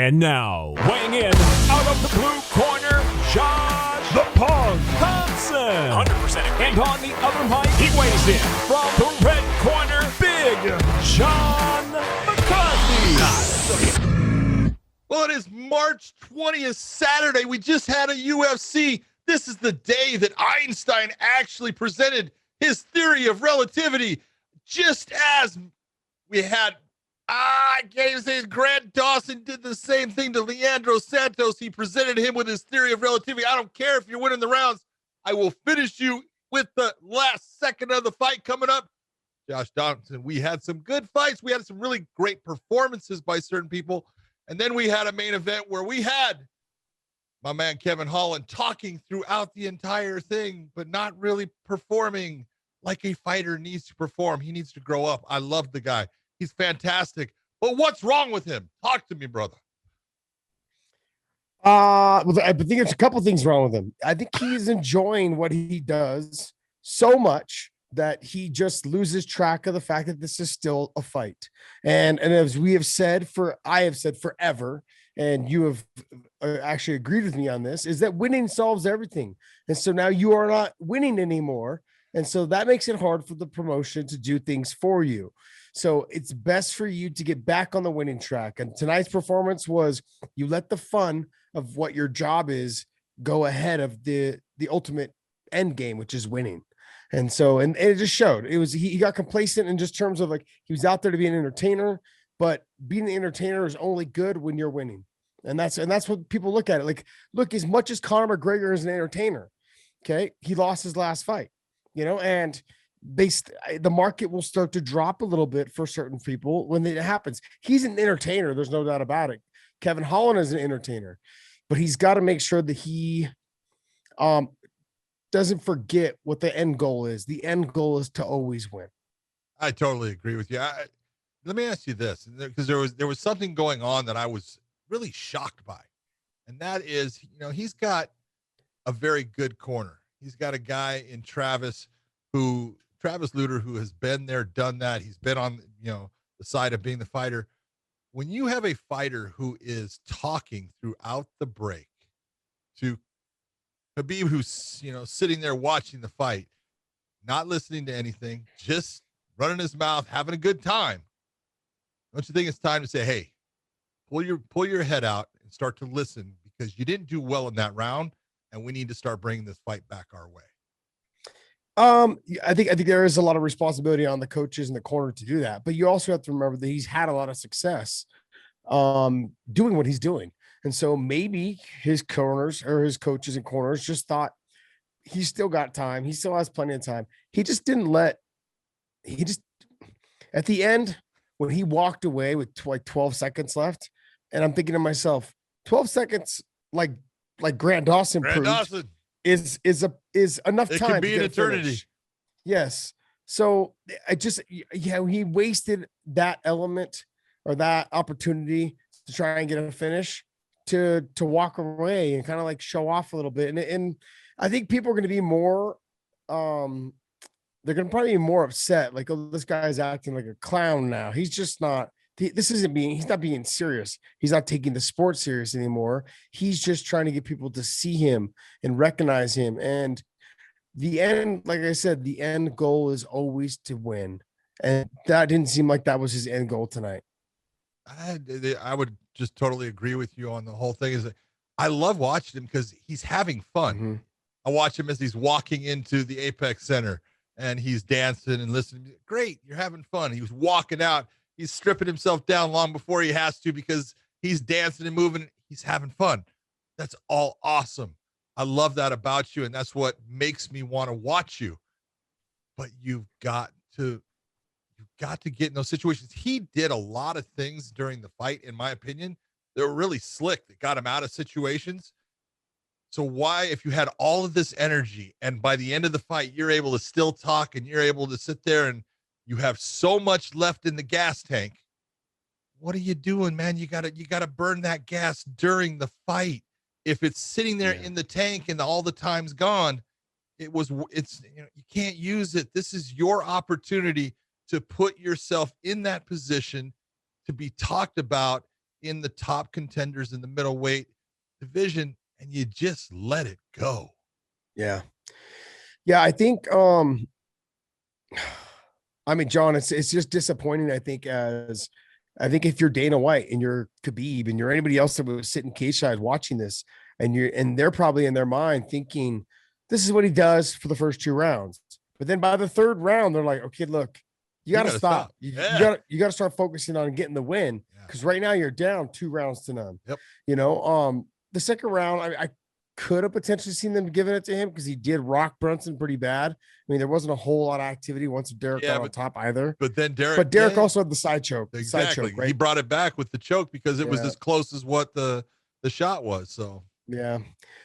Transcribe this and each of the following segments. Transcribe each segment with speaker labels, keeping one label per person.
Speaker 1: And now, weighing in out of the blue corner, Josh the Punk Thompson. 100% And on the other mic, he weighs in from the red corner, Big John McCarthy.
Speaker 2: Well, it is March 20th, Saturday. We just had a UFC. This is the day that Einstein actually presented his theory of relativity, just as we had I can't even say Grant Dawson did the same thing to Leandro Santos. He presented him with his theory of relativity. I don't care if you're winning the rounds. I will finish you with the last second of the fight coming up. Josh Thompson, we had some good fights. We had some really great performances by certain people. And then we had a main event where we had my man Kevin Holland talking throughout the entire thing, but not really performing like a fighter needs to perform. He needs to grow up. I love the guy. He's fantastic. But what's wrong with him? Talk to me, brother.
Speaker 3: Well, I think there's a couple things wrong with him. I think he's enjoying what he does so much that he just loses track of the fact that this is still a fight. And as we have said I have said forever, and you have actually agreed with me on this, is that winning solves everything. And so now you are not winning anymore. And so that makes it hard for the promotion to do things for you. So it's best for you to get back on the winning track. And tonight's performance was you let the fun of what your job is go ahead of the ultimate end game, which is winning. And so, and it just showed. It was he got complacent in just terms of like he was out there to be an entertainer, but being an entertainer is only good when you're winning. And that's what people look at it. Like, look, as much as Conor McGregor is an entertainer, okay, he lost his last fight, and the market will start to drop a little bit for certain people when it happens. He's an entertainer. There's no doubt about it. Kevin Holland is an entertainer, but he's got to make sure that he doesn't forget what the end goal is. The end goal is to always win.
Speaker 2: I totally agree with you. Let me ask you this, because there was something going on that I was really shocked by. And that is, he's got a very good corner. He's got a guy in Travis Lutter, who has been there, done that. He's been on, the side of being the fighter. When you have a fighter who is talking throughout the break to Khabib, who's, sitting there watching the fight, not listening to anything, just running his mouth, having a good time. Don't you think it's time to say, hey, pull your head out and start to listen, because you didn't do well in that round, and we need to start bringing this fight back our way?
Speaker 3: I think there is a lot of responsibility on the coaches in the corner to do that, but you also have to remember that he's had a lot of success doing what he's doing. And so maybe his corners or his coaches and corners just thought he's still got time. He still has plenty of time. He just at the end, when he walked away with like 12 seconds left, and I'm thinking to myself, 12 seconds, like Grant Dawson proved, is enough
Speaker 2: it
Speaker 3: time.
Speaker 2: It could be an eternity.
Speaker 3: Yes. So he wasted that element or that opportunity to try and get a finish to walk away and kind of like show off a little bit. And I think people are going to be more, they're going to probably be more upset. Like, oh, this guy's acting like a clown now. He's just not, he's not being serious. He's not taking the sport serious anymore. He's just trying to get people to see him and recognize him. And the end, like I said, the end goal is always to win. And that didn't seem like that was his end goal tonight.
Speaker 2: I would just totally agree with you on the whole thing. Is that I love watching him because he's having fun. Mm-hmm. I watch him as he's walking into the Apex Center and he's dancing and listening. Great. You're having fun. He was walking out. He's stripping himself down long before he has to because he's dancing and moving. He's having fun. That's all awesome. I love that about you. And that's what makes me want to watch you. But you've got to get in those situations. He did a lot of things during the fight, in my opinion, that were really slick that got him out of situations. So why, if you had all of this energy and by the end of the fight, you're able to still talk and you're able to sit there and you have so much left in the gas tank, what are you doing, man? You gotta burn that gas during the fight. If it's sitting there in the tank and all the time's gone, you can't use it. This is your opportunity to put yourself in that position to be talked about in the top contenders in the middleweight division, and you just let it go.
Speaker 3: Yeah. Yeah, I think I mean, John, it's just disappointing. I think if you're Dana White and you're Khabib and you're anybody else that was sitting cage side watching this, and they're probably in their mind thinking, this is what he does for the first 2 rounds. But then by the 3rd round, they're like, okay, look, you gotta stop. You gotta start focusing on getting the win. Because right now you're down 2 rounds to none.
Speaker 2: Yep.
Speaker 3: You know, the 2nd round, I could have potentially seen them giving it to him because he did rock Brunson pretty bad. I mean, there wasn't a whole lot of activity once Derek got on top either.
Speaker 2: But then Derek
Speaker 3: also had the side choke.
Speaker 2: Exactly.
Speaker 3: Side choke, right?
Speaker 2: He brought it back with the choke because it was as close as what the shot was. So
Speaker 3: yeah.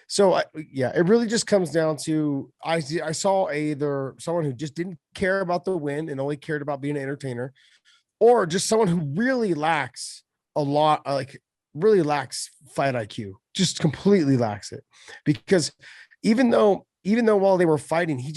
Speaker 3: So it really just comes down to I saw either someone who just didn't care about the win and only cared about being an entertainer, or just someone who really lacks a lot, really lacks fight IQ, just completely lacks it. Because even though while they were fighting, he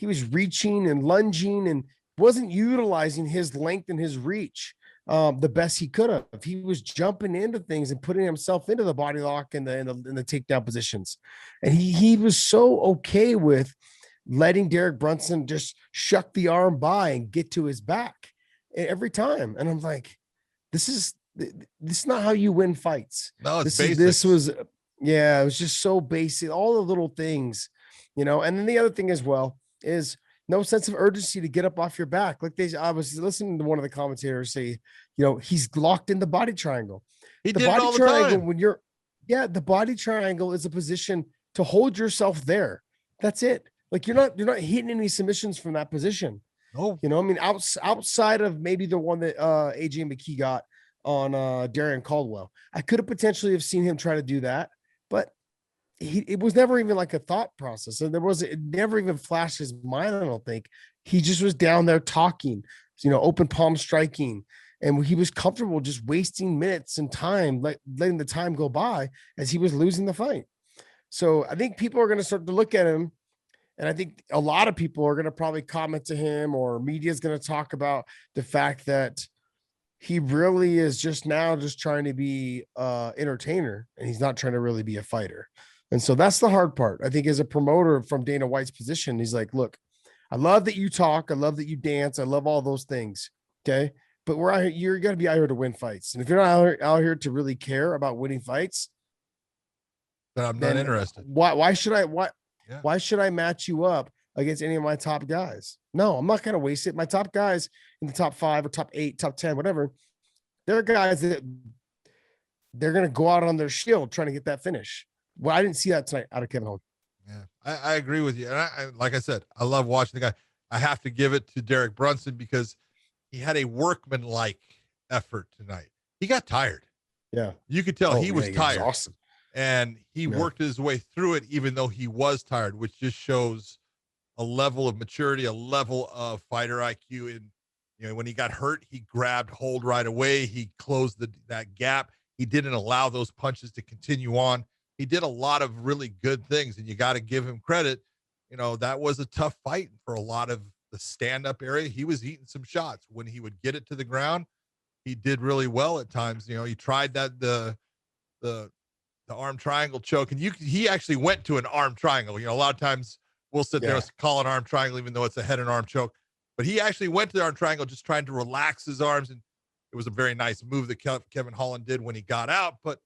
Speaker 3: was reaching and lunging and wasn't utilizing his length and his reach the best he could have. He was jumping into things and putting himself into the body lock and the takedown positions. And he was so okay with letting Derek Brunson just shuck the arm by and get to his back every time. And I'm like, this is not how you win fights.
Speaker 2: No, it's
Speaker 3: basic. It was just so basic. All the little things, you know. And then the other thing as well is no sense of urgency to get up off your back. I was listening to one of the commentators say, you know, he's locked in the body triangle.
Speaker 2: The body triangle
Speaker 3: the body triangle is a position to hold yourself there. That's it. Like you're not hitting any submissions from that position.
Speaker 2: No,
Speaker 3: you know, I mean, outside of maybe the one that AJ McKee got on Darian Caldwell, I could have potentially have seen him try to do that, but it was never even like a thought process. And it never even flashed his mind. I don't think. He just was down there talking, you know, open palm striking. And he was comfortable just wasting minutes and time, letting the time go by as he was losing the fight. So I think people are going to start to look at him. And I think a lot of people are going to probably comment to him, or media is going to talk about the fact that he really is just trying to be entertainer, and he's not trying to really be a fighter. And so that's the hard part. I think as a promoter from Dana White's position, he's like, look, I love that you talk. I love that you dance. I love all those things. Okay. But you're going to be out here to win fights. And if you're not out here to really care about winning fights,
Speaker 2: then I'm not interested.
Speaker 3: Why should I match you up against any of my top guys? No, I'm not going to waste it. My top guys in the top 5 or top 8, top 10, whatever, they're guys that they're going to go out on their shield trying to get that finish. Well, I didn't see that tonight out of Kevin Holland.
Speaker 2: Yeah, I agree with you. And I like I said, I love watching the guy. I have to give it to Derek Brunson because he had a workman-like effort tonight. He got tired.
Speaker 3: Yeah.
Speaker 2: You could tell he was tired.
Speaker 3: Was awesome.
Speaker 2: And he worked his way through it, even though he was tired, which just shows a level of maturity, a level of fighter IQ. And, you know, when he got hurt, he grabbed hold right away. He closed that gap. He didn't allow those punches to continue on. He did a lot of really good things, and you got to give him credit. You know, that was a tough fight for a lot of the stand-up area. He was eating some shots. When he would get it to the ground, he did really well at times. You know, he tried the arm triangle choke, and he actually went to an arm triangle. You know, a lot of times we'll sit there and call an arm triangle, even though it's a head and arm choke. But he actually went to the arm triangle, just trying to relax his arms, and it was a very nice move that Kevin Holland did when he got out. But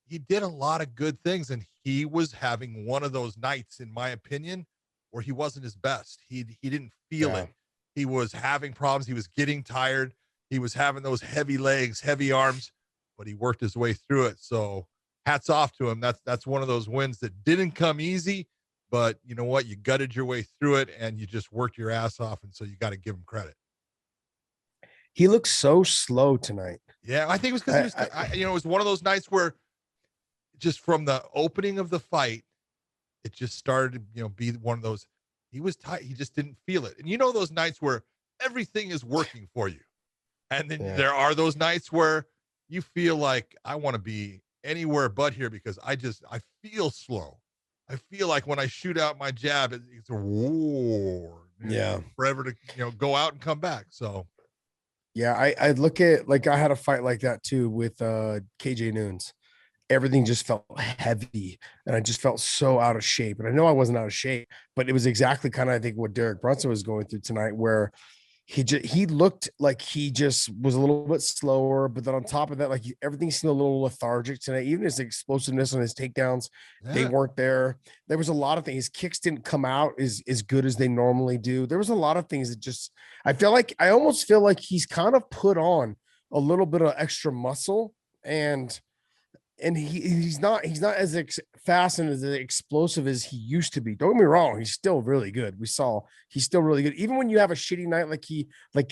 Speaker 2: he did a lot of good things, and he was having one of those nights, in my opinion, where he wasn't his best. He didn't feel it. He was having problems. He was getting tired. He was having those heavy legs, heavy arms, but he worked his way through it. So hats off to him. That's one of those wins that didn't come easy, but you know what? You gutted your way through it, and you just worked your ass off, and so you got to give him credit.
Speaker 3: He looked so slow tonight.
Speaker 2: Yeah, I think it was because it was one of those nights where just from the opening of the fight, it just started to, be one of those, he was tight. He just didn't feel it. And you know, those nights where everything is working for you. And then there are those nights where you feel like I want to be anywhere but here because I feel slow. I feel like when I shoot out my jab, it's a war.
Speaker 3: Yeah.
Speaker 2: Forever to, go out and come back. So
Speaker 3: Yeah, I look at like I had a fight like that too with KJ Noons. Everything just felt heavy and I just felt so out of shape. And I know I wasn't out of shape, but it was exactly kind of I think what Derek Brunson was going through tonight, where he looked like he just was a little bit slower, but then on top of that, like everything seemed a little lethargic tonight. Even his explosiveness on his takedowns, they weren't there. There was a lot of things. His kicks didn't come out as good as they normally do. There was a lot of things that just I almost feel like he's kind of put on a little bit of extra muscle, and he's not as fast and as explosive as he used to be. Don't get me wrong, he's still really good. We saw he's still really good. Even when you have a shitty night, like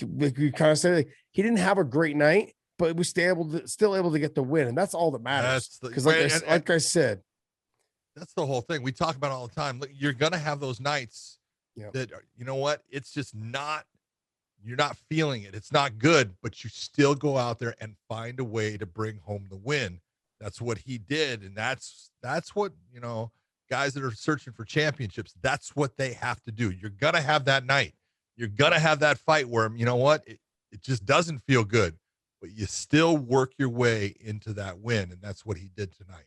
Speaker 3: we kind of said, like, he didn't have a great night, but was still able to get the win, and that's all that matters. Because like I said,
Speaker 2: that's the whole thing we talk about all the time. Look, you're gonna have those nights that you know what? It's just not. You're not feeling it. It's not good, but you still go out there and find a way to bring home the win. That's what he did. And that's what, guys that are searching for championships, that's what they have to do. You're going to have that night. You're going to have that fight where, you know what? It just doesn't feel good, but you still work your way into that win. And that's what he did tonight.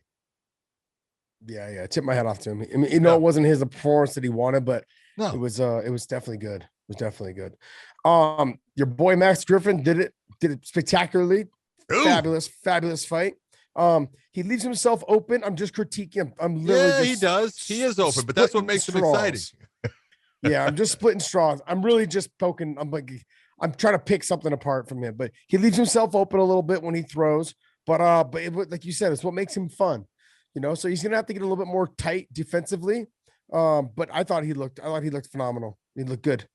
Speaker 3: Yeah. Tip my hat off to him. I mean, it wasn't his performance that he wanted, but it was definitely good. It was definitely good. Your boy, Max Griffin did it spectacularly.
Speaker 2: Ooh.
Speaker 3: Fabulous fight. He leaves himself open. I'm just critiquing him. I'm literally
Speaker 2: he does. He is open, but that's what makes him exciting.
Speaker 3: Yeah, I'm just splitting straws. I'm really just poking. I'm trying to pick something apart from him, but he leaves himself open a little bit when he throws. But like you said, it's what makes him fun. So he's gonna have to get a little bit more tight defensively. But I thought he looked phenomenal. He looked good.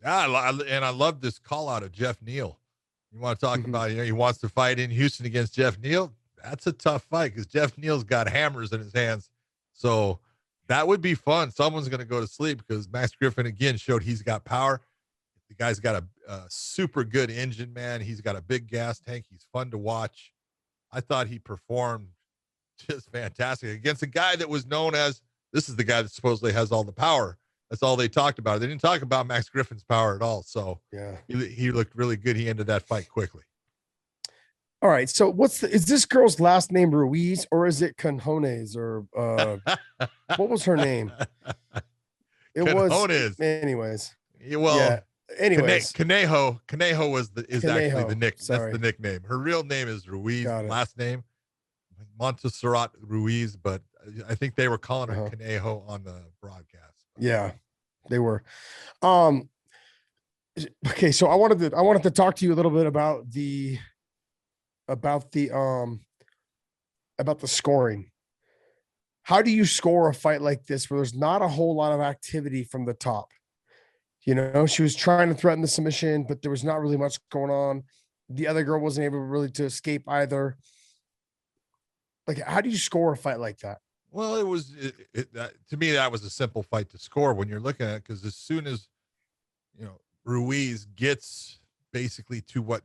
Speaker 2: Yeah, and I love this call out of Jeff Neal. You want to talk about, he wants to fight in Houston against Jeff Neal. That's a tough fight because Jeff Neal's got hammers in his hands. So that would be fun. Someone's going to go to sleep because Max Griffin, again, showed he's got power. The guy's got a super good engine, man. He's got a big gas tank. He's fun to watch. I thought he performed just fantastic against a guy that was known as, this is the guy that supposedly has all the power. That's all they talked about. They didn't talk about Max Griffin's power at all. So yeah, he looked really good. He ended that fight quickly.
Speaker 3: All right. So is this girl's last name Ruiz or is it Canjones or what was her name? It
Speaker 2: Canjones.
Speaker 3: was anyways.
Speaker 2: Yeah.
Speaker 3: Anyways.
Speaker 2: Conejo is actually the nickname.
Speaker 3: Sorry.
Speaker 2: That's the nickname. Her real name is Ruiz. Last name Montserrat Ruiz, but I think they were calling her Conejo on the broadcast.
Speaker 3: Yeah, they were. Okay, so I wanted to talk to you a little bit about the scoring. How do you score a fight like this where there's not a whole lot of activity from the top? She was trying to threaten the submission, but there was not really much going on. The other girl wasn't able really to escape either. Like, how do you score a fight like that?
Speaker 2: Well, to me, that was a simple fight to score when you're looking at it, because as soon as, Ruiz gets basically to what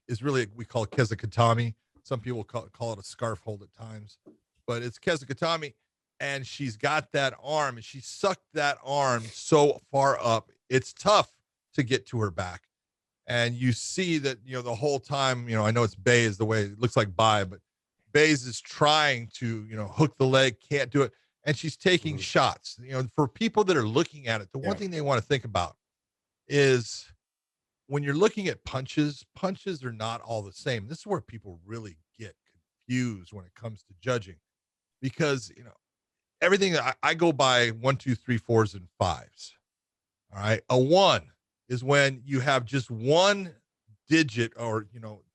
Speaker 2: is really, we call it Kezakatami. Some people call it a scarf hold at times, but it's Kezakatami, and she's got that arm, and she sucked that arm so far up. It's tough to get to her back. And you see that, the whole time, I know it's Bay is the way it looks like Bai, but Bays is trying to, hook the leg, can't do it. And she's taking shots. For people that are looking at it, the one thing they want to think about is when you're looking at punches are not all the same. This is where people really get confused when it comes to judging, because, everything I go by 1, 2, 3, 4s, and 5s. All right. A 1 is when you have just one digit or,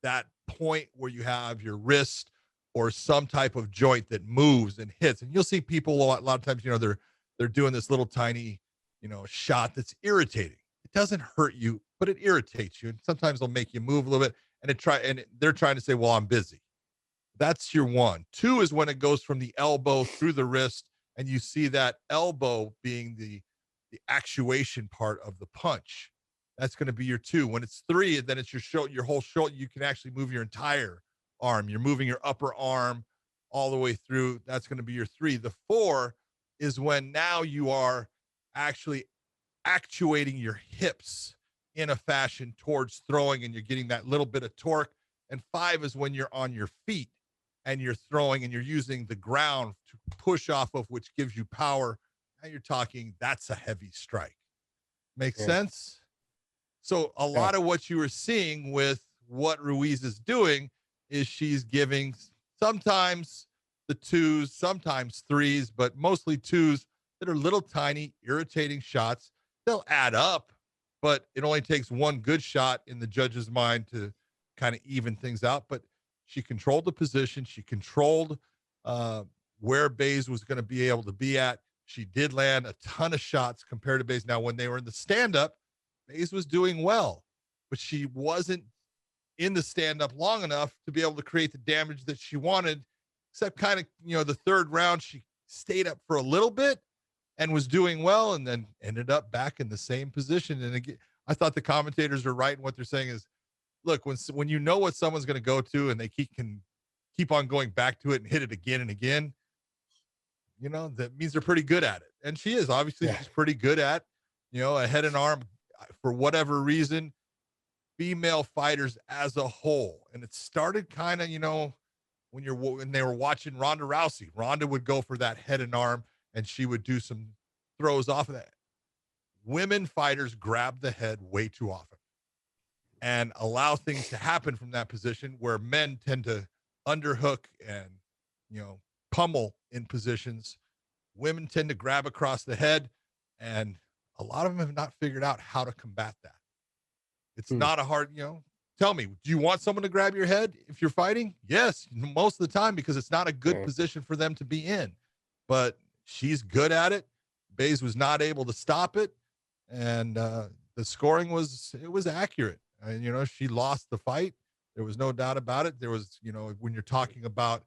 Speaker 2: that point where you have your wrist or some type of joint that moves and hits. And you'll see people a lot of times, they're doing this little tiny, shot that's irritating. It doesn't hurt you, but it irritates you. And sometimes they'll make you move a little bit, and they're trying to say, well, I'm busy. That's your 1. 2 is when it goes from the elbow through the wrist, and you see that elbow being the actuation part of the punch. That's going to be your 2. When it's 3, then it's your whole shoulder. You can actually move your entire arm. You're moving your upper arm all the way through. That's going to be your 3. The 4 is when now you are actually actuating your hips in a fashion towards throwing, and you're getting that little bit of torque. And 5 is when you're on your feet and you're throwing and you're using the ground to push off of, which gives you power. Now you're talking, that's a heavy strike. Makes sense? So a lot of what you were seeing with what Ruiz is doing is she's giving sometimes the 2s, sometimes 3s, but mostly 2s that are little tiny, irritating shots. They'll add up, but it only takes one good shot in the judge's mind to kind of even things out. But she controlled the position. She controlled where Baze was going to be able to be at. She did land a ton of shots compared to Baze. Now, when they were in the stand-up, Baze was doing well, but she wasn't in the stand-up long enough to be able to create the damage that she wanted, except kind of, the third round, she stayed up for a little bit and was doing well, and then ended up back in the same position. And again, I thought the commentators are right in what they're saying is, look, when you know what someone's going to go to and they can keep on going back to it and hit it again and again, that means they're pretty good at it. And she is. Obviously, she's pretty good at, a head and arm. For whatever reason, female fighters as a whole, and it started kind of, when they were watching Ronda Rousey, Ronda would go for that head and arm, and she would do some throws off of that. Women fighters grab the head way too often and allow things to happen from that position, where men tend to underhook and, pummel in positions. Women tend to grab across the head, and a lot of them have not figured out how to combat that. It's not a hard, tell me, do you want someone to grab your head if you're fighting? Yes, most of the time, because it's not a good position for them to be in. But she's good at it. Baze was not able to stop it. And the scoring was accurate. And, she lost the fight. There was no doubt about it. There was, when you're talking about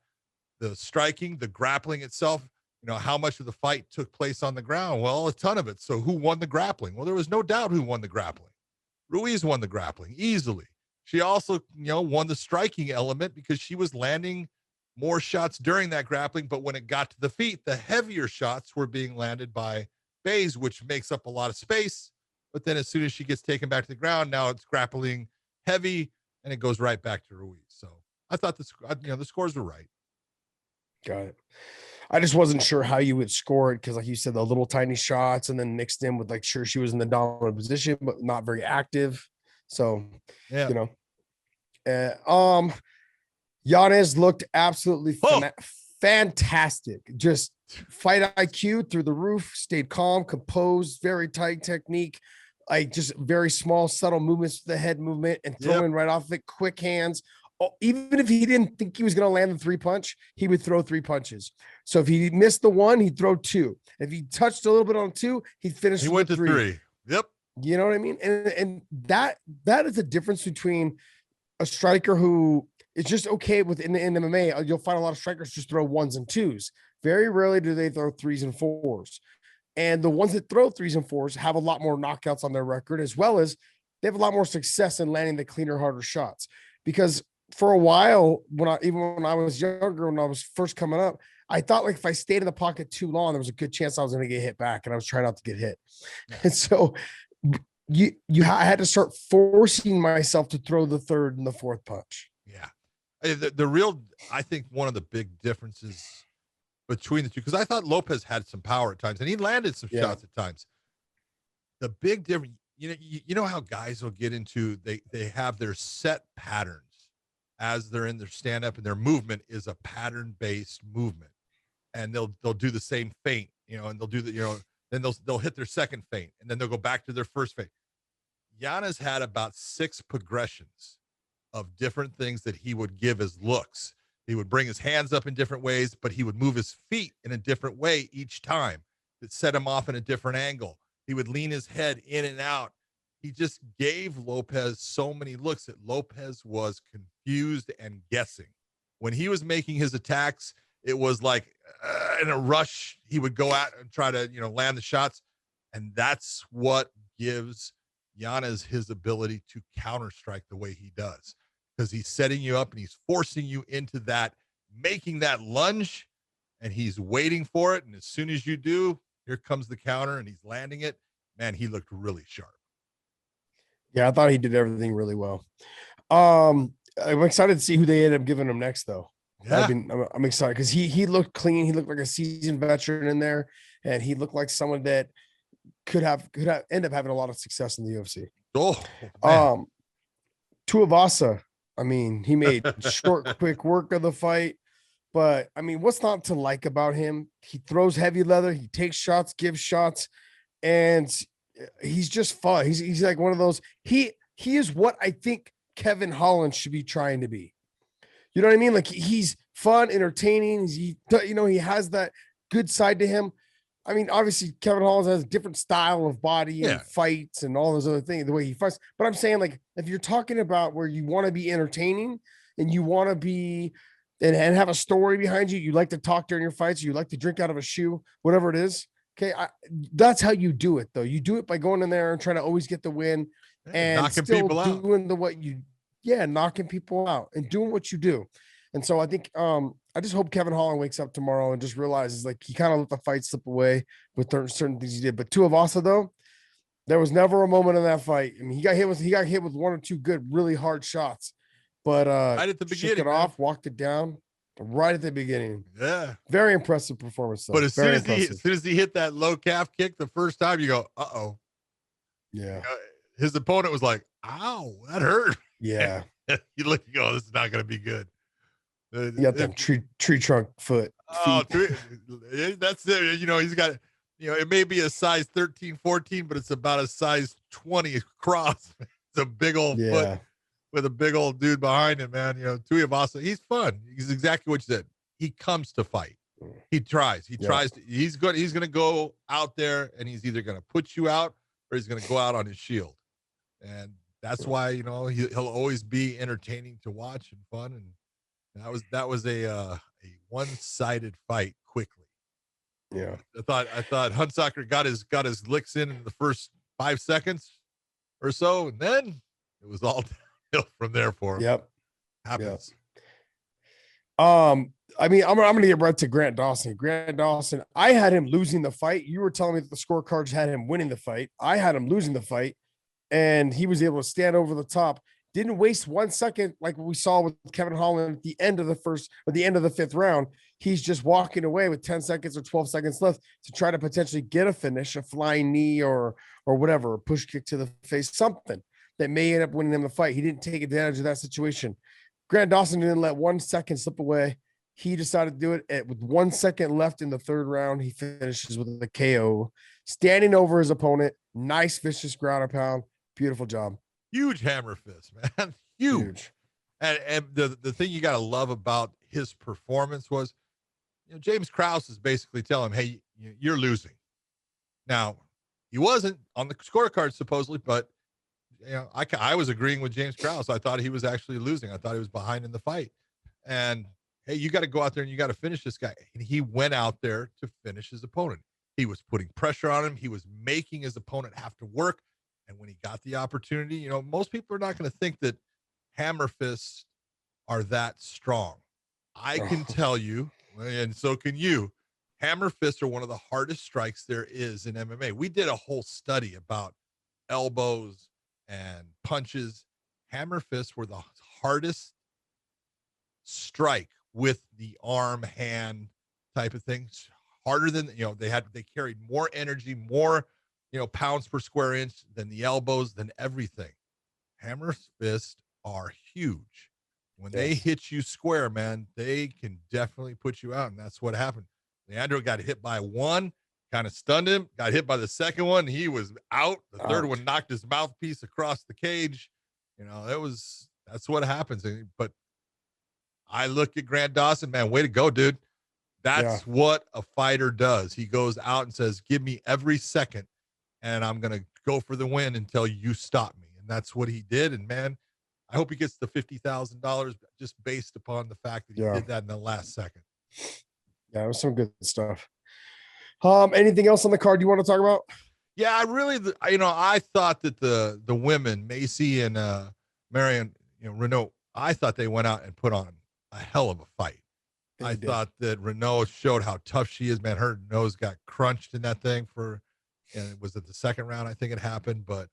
Speaker 2: the striking, the grappling itself, how much of the fight took place on the ground? Well, a ton of it. So who won the grappling? Well, there was no doubt who won the grappling. Ruiz won the grappling easily. She also, won the striking element because she was landing more shots during that grappling. But when it got to the feet, the heavier shots were being landed by Baze, which makes up a lot of space. But then as soon as she gets taken back to the ground, now it's grappling heavy, and it goes right back to Ruiz. So I thought the scores were right.
Speaker 3: Got it. I just wasn't sure how you would score it because, like you said, the little tiny shots, and then mixed in with sure she was in the dominant position but not very active. So, Yanez looked absolutely fantastic. Just fight IQ through the roof. Stayed calm, composed, very tight technique. Just very small, subtle movements with the head movement and throwing right off it. Quick hands. Even if he didn't think he was going to land the 3-punch, he would throw 3 punches. So if he missed the 1, he'd throw 2. If he touched a little bit on 2, he'd finish.
Speaker 2: He went to 3. Yep.
Speaker 3: You know what I mean? And that is the difference between a striker who is just okay with in MMA. You'll find a lot of strikers just throw 1s and 2s. Very rarely do they throw 3s and 4s. And the ones that throw 3s and 4s have a lot more knockouts on their record, as well as they have a lot more success in landing the cleaner, harder shots. Because for a while, when I was younger, when I was first coming up, I thought if I stayed in the pocket too long, there was a good chance I was going to get hit back, and I was trying not to get hit. And so I had to start forcing myself to throw the 3rd and the 4th punch.
Speaker 2: Yeah. The real, I think one of the big differences between the two, because I thought Lopez had some power at times, and he landed some shots at times. The big difference, you know how guys will get into, they have their set patterns as they're in their stand-up, and their movement is a pattern-based movement, and they'll do the same feint, and they'll do the, then they'll hit their second feint, and then they'll go back to their first feint. Yanez had about 6 progressions of different things that he would give as looks. He would bring his hands up in different ways, but he would move his feet in a different way each time that set him off in a different angle. He would lean his head in and out. He just gave Lopez so many looks that Lopez was confused and guessing. When he was making his attacks, it was like in a rush, he would go out and try to, land the shots. And that's what gives Yanez his ability to counter strike the way he does, because he's setting you up and he's forcing you into that, making that lunge, and he's waiting for it. And as soon as you do, here comes the counter, and he's landing it. Man, he looked really sharp.
Speaker 3: Yeah, I thought he did everything really well. I'm excited to see who they end up giving him next, though.
Speaker 2: Yeah.
Speaker 3: I'm excited because he looked clean. He looked like a seasoned veteran in there, and he looked like someone that could end up having a lot of success in the UFC.
Speaker 2: Oh, man.
Speaker 3: Tuivasa, I mean, he made short, quick work of the fight. But I mean, what's not to like about him? He throws heavy leather, he takes shots, gives shots, and he's just fun. He's like one of those. He is what I think Kevin Holland should be trying to be. You know what I mean? Like he's fun, entertaining. He has that good side to him. I mean, obviously Kevin Holland has a different style of body and fights and all those other things, the way he fights. But I'm saying, like, if you're talking about where you want to be entertaining and you want to be and have a story behind you, you like to talk during your fights, you like to drink out of a shoe, whatever it is. Okay, that's how you do it, though. You do it by going in there and trying to always get the win and
Speaker 2: knocking
Speaker 3: still
Speaker 2: people out.
Speaker 3: doing knocking people out and doing what you do. And so I think I just hope Kevin Holland wakes up tomorrow and just realizes, like, he kind of let the fight slip away with certain things he did. But Tuivasa, though, there was never a moment in that fight. I mean, he got hit with one or two good, really hard shots, but
Speaker 2: right at the beginning,
Speaker 3: shook it off, walked it down right at the beginning.
Speaker 2: Yeah,
Speaker 3: very impressive performance, though.
Speaker 2: But as soon as he hit that low calf kick the first time, you go, uh-oh.
Speaker 3: Yeah.
Speaker 2: His opponent was like, ow, that hurt.
Speaker 3: Yeah.
Speaker 2: You look, you go, this is not going to be good.
Speaker 3: You got that tree trunk foot.
Speaker 2: Oh, that's it. You know, he's got, you know, it may be a size 13, 14, but it's about a size 20 across. It's a big old foot with a big old dude behind him, man. You know, Tuivasa, he's fun. He's exactly what you said. He comes to fight. He tries. He tries to, he's going to go out there and he's either going to put you out or he's going to go out on his shield. And that's why, you know, he'll always be entertaining to watch and fun. And that was a one-sided fight quickly.
Speaker 3: Yeah.
Speaker 2: I thought Hunsucker got his licks in the first 5 seconds or so, and then it was all downhill from there for him.
Speaker 3: Yep.
Speaker 2: Happens.
Speaker 3: Yep. I mean, I'm gonna get right to Grant Dawson. Grant Dawson, I had him losing the fight. You were telling me that the scorecards had him winning the fight. I had him losing the fight, and he was able to stand over the top. Didn't waste 1 second like we saw with Kevin Holland at the end of the fifth round. He's just walking away with 10 seconds or 12 seconds left to try to potentially get a finish, a flying knee or whatever, a push kick to the face, something that may end up winning him the fight. He didn't take advantage of that situation. Grant Dawson didn't let 1 second slip away. He decided to do it with 1 second left in the third round. He finishes with a KO, standing over his opponent. Nice, vicious ground and pound. Beautiful job.
Speaker 2: Huge hammer fist, man. Huge. And the thing you got to love about his performance was, you know, James Krause is basically telling him, hey, you're losing. Now, he wasn't on the scorecard supposedly, but, you know, I was agreeing with James Krause. I thought he was actually losing. I thought he was behind in the fight. And, hey, you got to go out there and you got to finish this guy. And he went out there to finish his opponent. He was putting pressure on him. He was making his opponent have to work. And when he got the opportunity, you know, most people are not going to think that hammer fists are that strong. I can tell you, and so can you, hammer fists are one of the hardest strikes there is in MMA. We did a whole study about elbows and punches. Hammer fists were the hardest strike with the arm, hand type of things. Harder than, you know, they carried more energy, more, you know, pounds per square inch than the elbows, than everything. Hammer fists are huge. When they hit you square, man, they can definitely put you out. And that's what happened. Leandro got hit by one, kind of stunned him, got hit by the second one. He was out. The third one knocked his mouthpiece across the cage. You know, that's what happens. But I look at Grant Dawson, man, way to go, dude. That's what a fighter does. He goes out and says, give me every second, and I'm going to go for the win until you stop me. And that's what he did. And, man, I hope he gets the $50,000 just based upon the fact that he did that in the last second.
Speaker 3: Yeah, it was some good stuff. Anything else on the card you want to talk about?
Speaker 2: Yeah, I thought that the women, Macy and Marion, Renault, I thought they went out and put on a hell of a fight. I thought that Renault showed how tough she is, man. Her nose got crunched in that thing and it was at the second round, I think it happened, but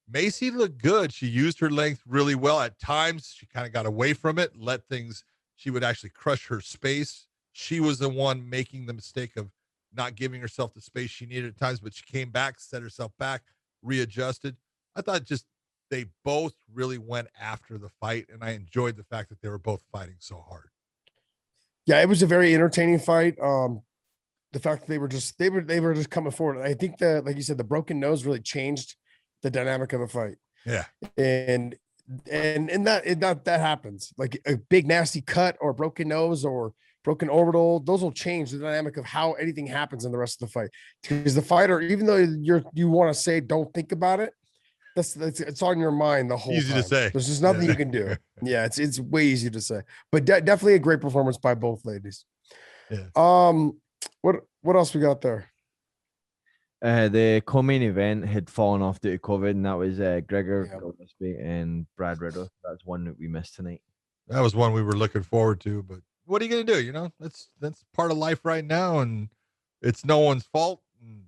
Speaker 2: Macy looked good. She used her length really well. At times, she kind of got away from it, let things, she would actually crush her space. She was the one making the mistake of not giving herself the space she needed at times, but she came back, set herself back, readjusted. I thought just they both really went after the fight, and I enjoyed the fact that they were both fighting so hard.
Speaker 3: Yeah, it was a very entertaining fight. The fact that they were just coming forward. I think that, like you said, the broken nose really changed the dynamic of the fight.
Speaker 2: Yeah.
Speaker 3: And that happens. Like a big nasty cut or broken nose or broken orbital, those will change the dynamic of how anything happens in the rest of the fight. Because the fighter, even though you want to say don't think about it, it's on your mind the whole
Speaker 2: easy
Speaker 3: time.
Speaker 2: To say.
Speaker 3: There's just nothing you can do. Yeah, it's way easy to say. But definitely a great performance by both ladies.
Speaker 2: Yeah.
Speaker 3: What else we got there?
Speaker 4: The co-main event had fallen off due to COVID, and that was Gregor Gillespie and Brad Riddle. That's one that we missed tonight.
Speaker 2: That was one we were looking forward to, but what are you going to do? You know, that's part of life right now, and it's no one's fault. And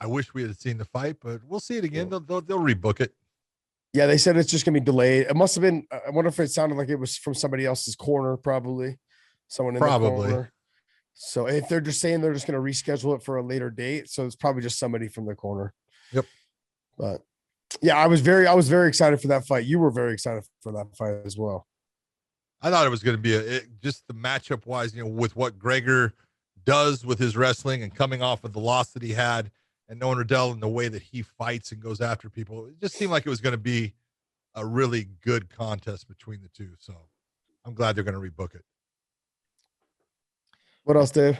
Speaker 2: I wish we had seen the fight, but we'll see it again. They'll rebook it.
Speaker 3: Yeah, they said it's just going to be delayed. It must have been. I wonder if it sounded like it was from somebody else's corner, probably someone in the corner. So if they're just saying they're just going to reschedule it for a later date, so it's probably just somebody from the corner.
Speaker 2: Yep.
Speaker 3: But yeah, I was very excited for that fight. You were very excited for that fight as well.
Speaker 2: I thought it was going to be just the matchup wise, you know, with what Gregor does with his wrestling and coming off of the loss that he had, and knowing Riddell and the way that he fights and goes after people. It just seemed like it was going to be a really good contest between the two. So I'm glad they're going to rebook it.
Speaker 3: What else, Dave?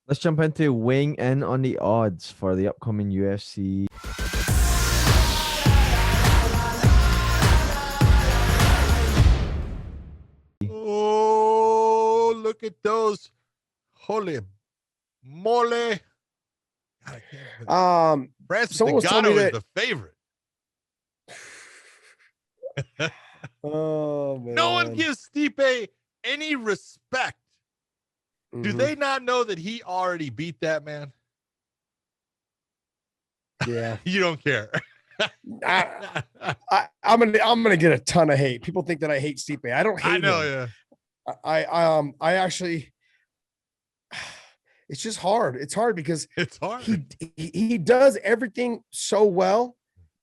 Speaker 4: Let's jump into weighing in on the odds for the upcoming UFC.
Speaker 2: Oh, look at those. Holy moly. God, Francis Ngannou is the favorite.
Speaker 3: Oh, man.
Speaker 2: No one gives Stipe any respect. Do they not know that he already beat that man?
Speaker 3: Yeah.
Speaker 2: You don't care.
Speaker 3: I'm gonna get a ton of hate. People think that I hate Stipe. I don't hate him.
Speaker 2: Yeah.
Speaker 3: I actually, it's just hard. It's hard because
Speaker 2: it's hard.
Speaker 3: He does everything so well,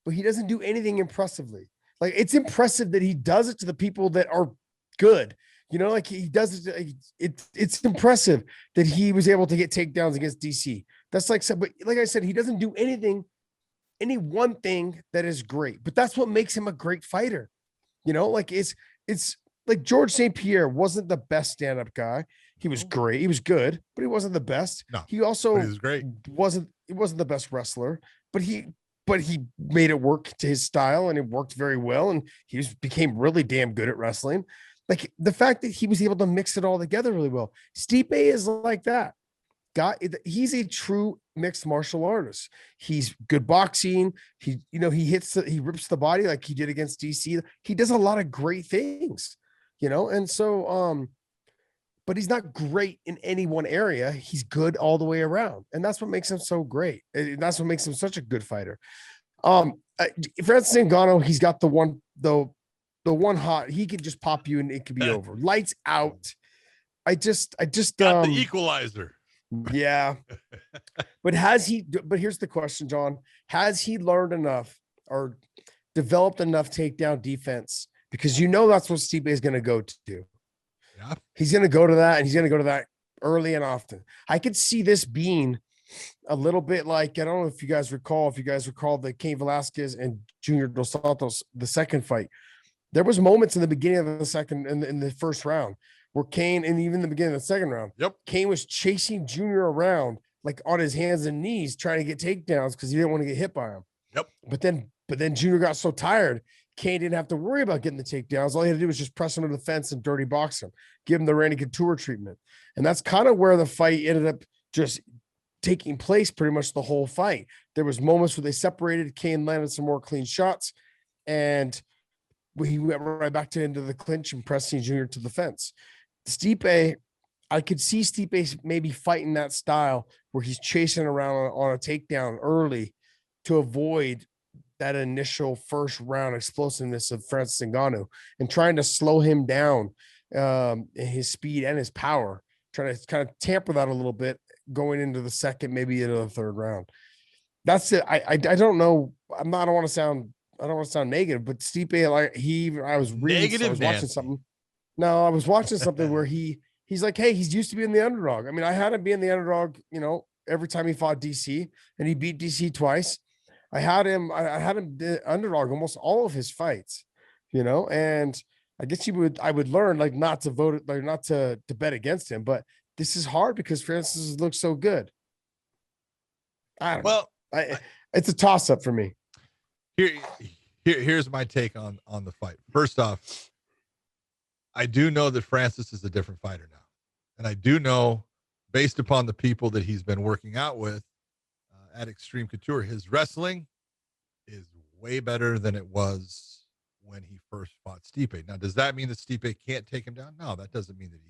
Speaker 3: but he doesn't do anything impressively. Like, it's impressive that he does it to the people that are good. You know, like he does it. It's impressive that he was able to get takedowns against DC. That's like, but like I said, he doesn't do any one thing that is great, but that's what makes him a great fighter. You know, like it's like George St. Pierre wasn't the best stand-up guy. He was great. He was good, but he wasn't the best.
Speaker 2: No,
Speaker 3: he also
Speaker 2: was great.
Speaker 3: He wasn't the best wrestler, but he made it work to his style, and it worked very well. And he became really damn good at wrestling. Like, the fact that he was able to mix it all together really well. Stipe is like that. He's a true mixed martial artist. He's good boxing. He rips the body like he did against DC. He does a lot of great things, you know? And so, but he's not great in any one area. He's good all the way around. And that's what makes him so great. And that's what makes him such a good fighter. Francis Ngannou, he's got the one hot, he could just pop you and it could be over. Lights out. I just
Speaker 2: got the equalizer.
Speaker 3: Yeah. But here's the question, John. Has he learned enough or developed enough takedown defense? Because you know that's what Stipe is going to go to do.
Speaker 2: Yeah.
Speaker 3: He's going to go to that, and he's going to go to that early and often. I could see this being a little bit like, I don't know if you guys recall the Cain Velasquez and Junior Dos Santos, the second fight. There was moments in the beginning of the second, in the first round, where Cain, and even the beginning of the second round, Cain was chasing Junior around like on his hands and knees, trying to get takedowns because he didn't want to get hit by him.
Speaker 2: Yep.
Speaker 3: But then Junior got so tired, Cain didn't have to worry about getting the takedowns. All he had to do was just press him to the fence and dirty box him, give him the Randy Couture treatment. And that's kind of where the fight ended up just taking place pretty much the whole fight. There was moments where they separated. Cain landed some more clean shots, and he went right back into the clinch and pressing Junior to the fence. Stipe, I could see Stipe maybe fighting that style where he's chasing around on a takedown early to avoid that initial first round explosiveness of Francis Ngannou and trying to slow him down, his speed and his power, trying to kind of tamper that a little bit going into the second, maybe into the third round. That's it. I don't know. I don't want to sound negative, but Stipe, like I was watching something. No, I was watching something where he's like, hey, he's used to being the underdog. I mean, I had him being the underdog, every time he fought DC, and he beat DC twice. I had him the underdog almost all of his fights, and I guess I would learn like not to vote, like not to bet against him, but this is hard because Francis looks so good. I don't know. It's a toss up for me.
Speaker 2: Here's my take on the fight. First off, I do know that Francis is a different fighter now. And I do know, based upon the people that he's been working out with at Extreme Couture, his wrestling is way better than it was when he first fought Stipe. Now, does that mean that Stipe can't take him down? No, that doesn't mean that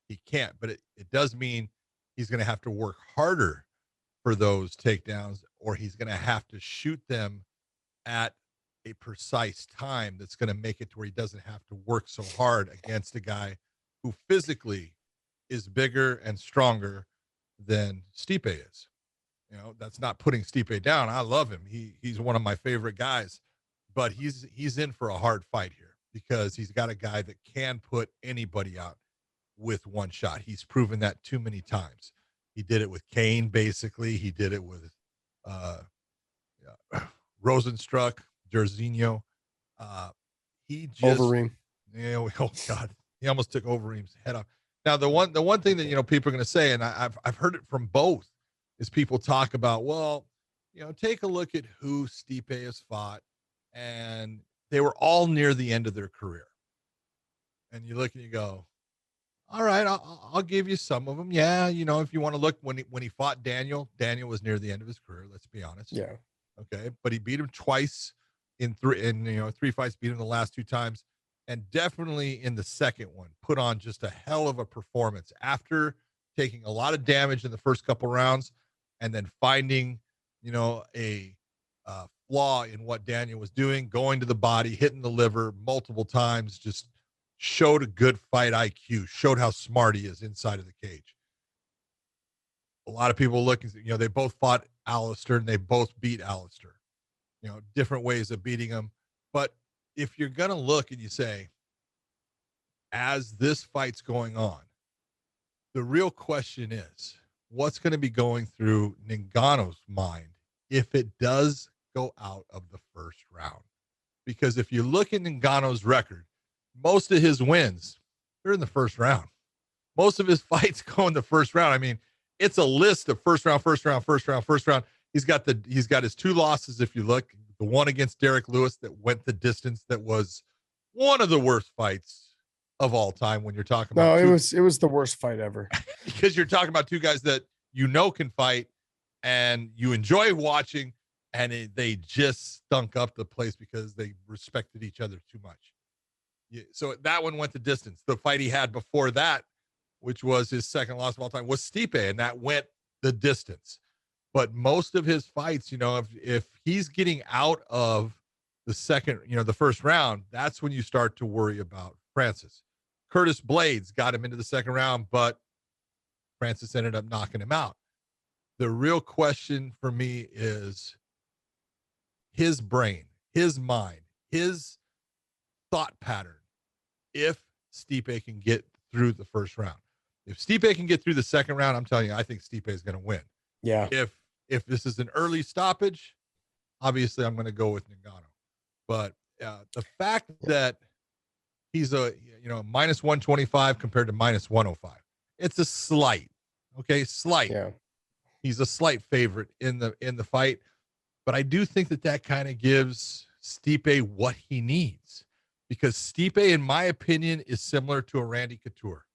Speaker 2: he can't. But it does mean he's going to have to work harder for those takedowns, or he's going to have to shoot them at a precise time that's going to make it to where he doesn't have to work so hard against a guy who physically is bigger and stronger than Stipe is. That's not putting Stipe down. I love him. He's one of my favorite guys, but he's in for a hard fight here because he's got a guy that can put anybody out with one shot. He's proven that too many times. He did it with Kane, basically. He did it with Rosenstruck, Jorginho. He just
Speaker 3: Overeem.
Speaker 2: Oh God, he almost took Overeem's head off. Now the one thing that people are going to say, and I've heard it from both, is people talk about, well, take a look at who Stipe has fought, and they were all near the end of their career. And you look and you go, all right, I'll give you some of them. Yeah, if you want to look, when he fought Daniel was near the end of his career. Let's be honest.
Speaker 3: Yeah.
Speaker 2: Okay, but he beat him twice in three fights. Beat him the last two times, and definitely in the second one, put on just a hell of a performance after taking a lot of damage in the first couple rounds, and then finding a flaw in what Daniel was doing, going to the body, hitting the liver multiple times, just showed a good fight IQ, showed how smart he is inside of the cage. A lot of people looking, they both fought Alistair and they both beat Alistair, different ways of beating him. But if you're going to look and you say, as this fight's going on, the real question is, what's going to be going through Ngannou's mind if it does go out of the first round? Because if you look at Ngannou's record, most of his wins, they're in the first round. Most of his fights go in the first round. I mean, it's a list of first round. He's got his two losses. If you look, the one against Derek Lewis that went the distance, that was one of the worst fights of all time. When you're talking about,
Speaker 3: it was the worst fight ever,
Speaker 2: because you're talking about two guys that can fight and you enjoy watching, and they just stunk up the place because they respected each other too much. So that one went the distance. The fight he had before that, which was his second loss of all time, was Stipe, and that went the distance. But most of his fights, if he's getting out of the second, the first round, that's when you start to worry about Francis. Curtis Blades got him into the second round, but Francis ended up knocking him out. The real question for me is his brain, his mind, his thought pattern. If Stipe can get through the first round, if Stipe can get through the second round, I'm telling you, I think Stipe is going to win.
Speaker 3: Yeah.
Speaker 2: If this is an early stoppage, obviously I'm going to go with Ngannou. But the fact that he's a minus 125 compared to minus 105, it's a slight. Okay, slight.
Speaker 3: Yeah.
Speaker 2: He's a slight favorite in the fight, but I do think that kind of gives Stipe what he needs. Because Stipe, in my opinion, is similar to a Randy Couture.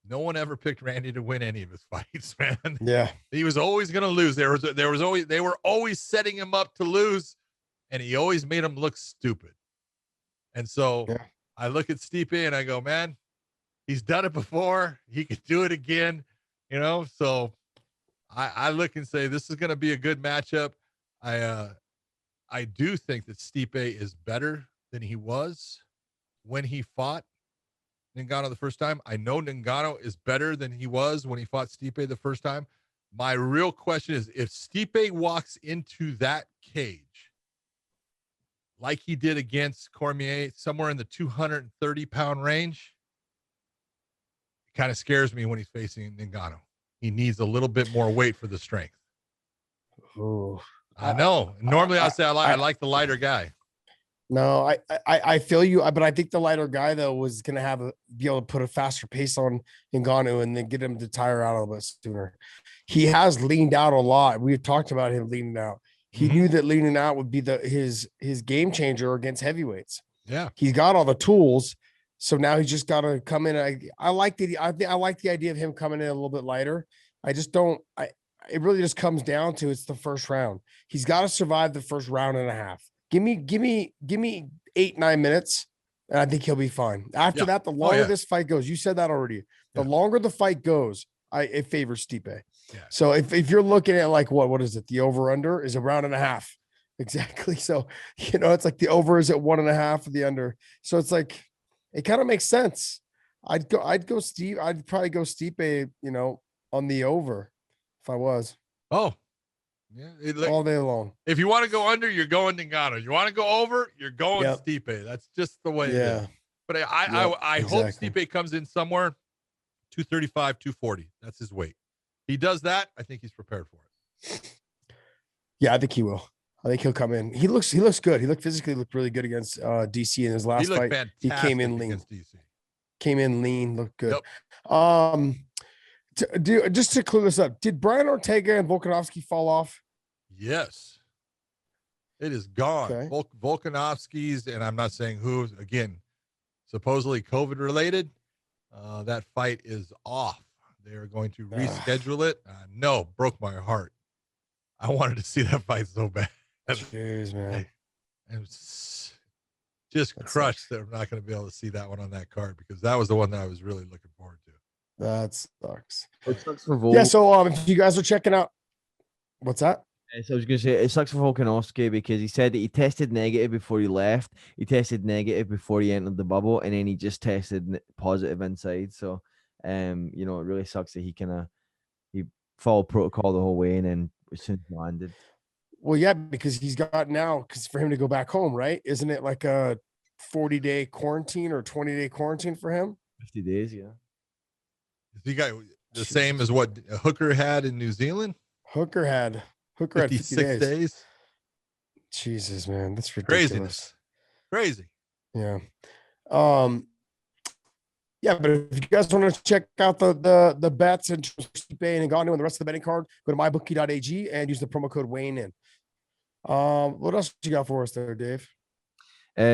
Speaker 2: No one ever picked Randy to win any of his fights, man.
Speaker 3: Yeah.
Speaker 2: He was always going to lose. They were always setting him up to lose, and he always made him look stupid. And so I look at Stipe and I go, man, he's done it before. He could do it again, So I look and say, this is going to be a good matchup. I do think that Stipe is better than he was when he fought Ngannou the first time. I know Ngannou is better than he was when he fought Stipe the first time. My real question is, if Stipe walks into that cage like he did against Cormier, somewhere in the 230-pound range, it kind of scares me when he's facing Ngannou. He needs a little bit more weight for the strength.
Speaker 3: Oh,
Speaker 2: I know. Normally, I say I like the lighter guy.
Speaker 3: No, I feel you, but I think the lighter guy though was gonna be able to put a faster pace on Ngannou and then get him to tire out a little bit sooner. He has leaned out a lot. We've talked about him leaning out. He knew that leaning out would be his game changer against heavyweights.
Speaker 2: Yeah,
Speaker 3: he's got all the tools, so now he's just got to come in. I like the idea of him coming in a little bit lighter. I just don't. It really just comes down to it's the first round. He's got to survive the first round and a half. Give me 8-9 minutes, and I think he'll be fine. After that, the longer this fight goes, you said that already. The longer the fight goes, it favors Stipe.
Speaker 2: Yeah.
Speaker 3: So if you're looking at like what is it? The over under is a round and a half. Exactly. So it's like the over is at 1.5 of the under. So it's like it kind of makes sense. I'd probably go Stipe, on the over if I was.
Speaker 2: Oh. Yeah,
Speaker 3: all day long.
Speaker 2: If you want to go under, you're going Ngannou. You want to go over, you're going Stipe. That's just the way it is. But I hope Stipe comes in somewhere 235, 240. That's his weight. He does that, I think he's prepared for it.
Speaker 3: Yeah, I think he will. I think he'll come in. He looks good. He looked really good against DC in his last fight.
Speaker 2: Fantastic.
Speaker 3: He came in lean.
Speaker 2: DC.
Speaker 3: Looked good.
Speaker 2: Yep.
Speaker 3: Just to clear this up, did Brian Ortega and Volkanovski fall off?
Speaker 2: Yes. It is gone. Okay. Volkanovski's, and I'm not saying who, again, supposedly COVID related. That fight is off. They are going to reschedule it. No, broke my heart. I wanted to see that fight so bad.
Speaker 3: Jeez, man.
Speaker 2: I'm just crushed that I'm not going to be able to see that one on that card because that was the one that I was really looking forward to.
Speaker 3: That sucks.
Speaker 4: It sucks for Volk.
Speaker 3: Yeah, so if you guys are checking out, what's that?
Speaker 4: So I was going to say, it sucks for Volkanovski because he said that he tested negative before he left. He tested negative before he entered the bubble, and then he just tested positive inside. So, it really sucks that he followed protocol the whole way, and then as soon as he landed.
Speaker 3: Well, yeah, because he's got now, because for him to go back home, right? Isn't it like a 40-day quarantine or 20-day quarantine for him?
Speaker 4: 50 days, yeah.
Speaker 2: Is he got the same as what Hooker had in New Zealand?
Speaker 3: Hooker had 56
Speaker 2: days.
Speaker 3: Jesus, man, that's ridiculous.
Speaker 2: Crazy.
Speaker 3: Yeah. Yeah, but if you guys want to check out the bets and Stipe and Ngannou and the rest of the betting card, go to mybookie.ag and use the promo code Wayne in. What else you got for us there, Dave?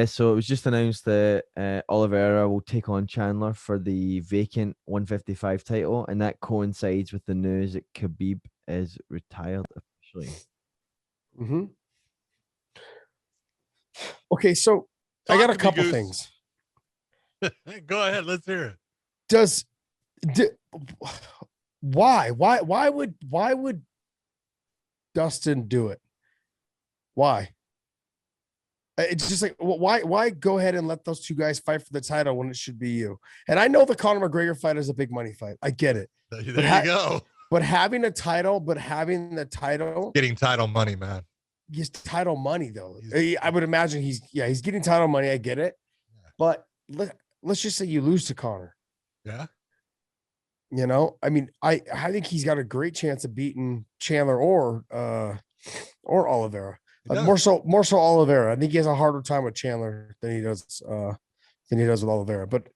Speaker 4: So it was just announced that Oliveira will take on Chandler for the vacant 155 title, and that coincides with the news that Khabib is retired officially.
Speaker 3: Mm-hmm. Okay, so I got a couple things.
Speaker 2: Go ahead, let's hear it.
Speaker 3: Why would Dustin do it? Why? It's just like, why go ahead and let those two guys fight for the title when it should be you? And I know the Conor McGregor fight is a big money fight. I get it.
Speaker 2: There you go.
Speaker 3: But having the title,
Speaker 2: getting title money, man.
Speaker 3: He's title money though. I would imagine he's getting title money. I get it. Yeah. But let's just say you lose to Conor.
Speaker 2: Yeah.
Speaker 3: I mean, I think he's got a great chance of beating Chandler or Oliveira. More so Oliveira. I think he has a harder time with Chandler than he does with Oliveira. But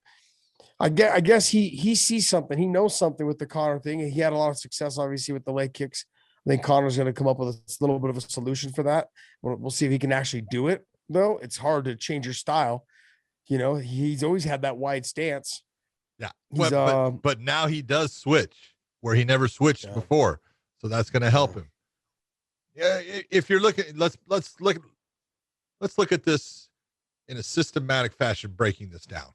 Speaker 3: I guess he sees something. He knows something with the Conor thing. He had a lot of success, obviously, with the leg kicks. I think Conor's going to come up with a little bit of a solution for that. We'll see if he can actually do it, though. It's hard to change your style. He's always had that wide stance.
Speaker 2: Yeah, but now he does switch where he never switched before, so that's going to help him. Yeah, if you're looking, let's look at this in a systematic fashion, breaking this down.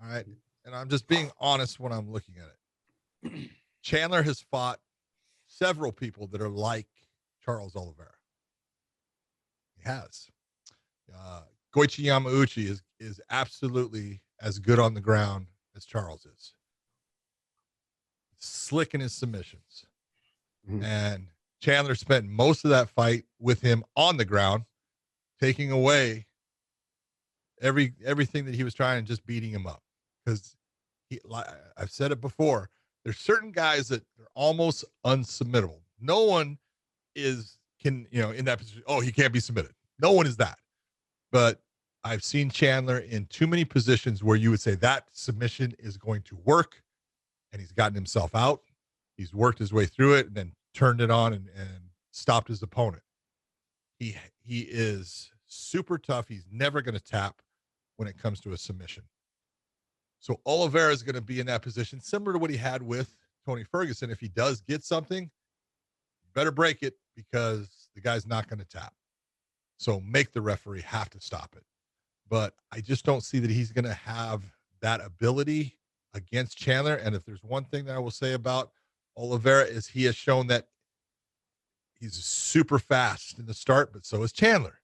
Speaker 2: All right, and I'm just being honest when I'm looking at it. Chandler has fought several people that are like Charles Oliveira. He has. Goichi Yamauchi is absolutely as good on the ground as Charles is. Slick in his submissions. Mm-hmm. And Chandler spent most of that fight with him on the ground, taking away everything that he was trying and just beating him up. Because I've said it before, there's certain guys that are almost unsubmittable. No one can in that position. Oh, he can't be submitted. No one is that. But I've seen Chandler in too many positions where you would say that submission is going to work, and he's gotten himself out. He's worked his way through it and then turned it on and stopped his opponent. He is super tough. He's never going to tap when it comes to a submission. So Oliveira is going to be in that position, similar to what he had with Tony Ferguson. If he does get something, you better break it because the guy's not going to tap. So make the referee have to stop it. But I just don't see that he's going to have that ability against Chandler. And if there's one thing that I will say about Oliveira is he has shown that he's super fast in the start, but so is Chandler.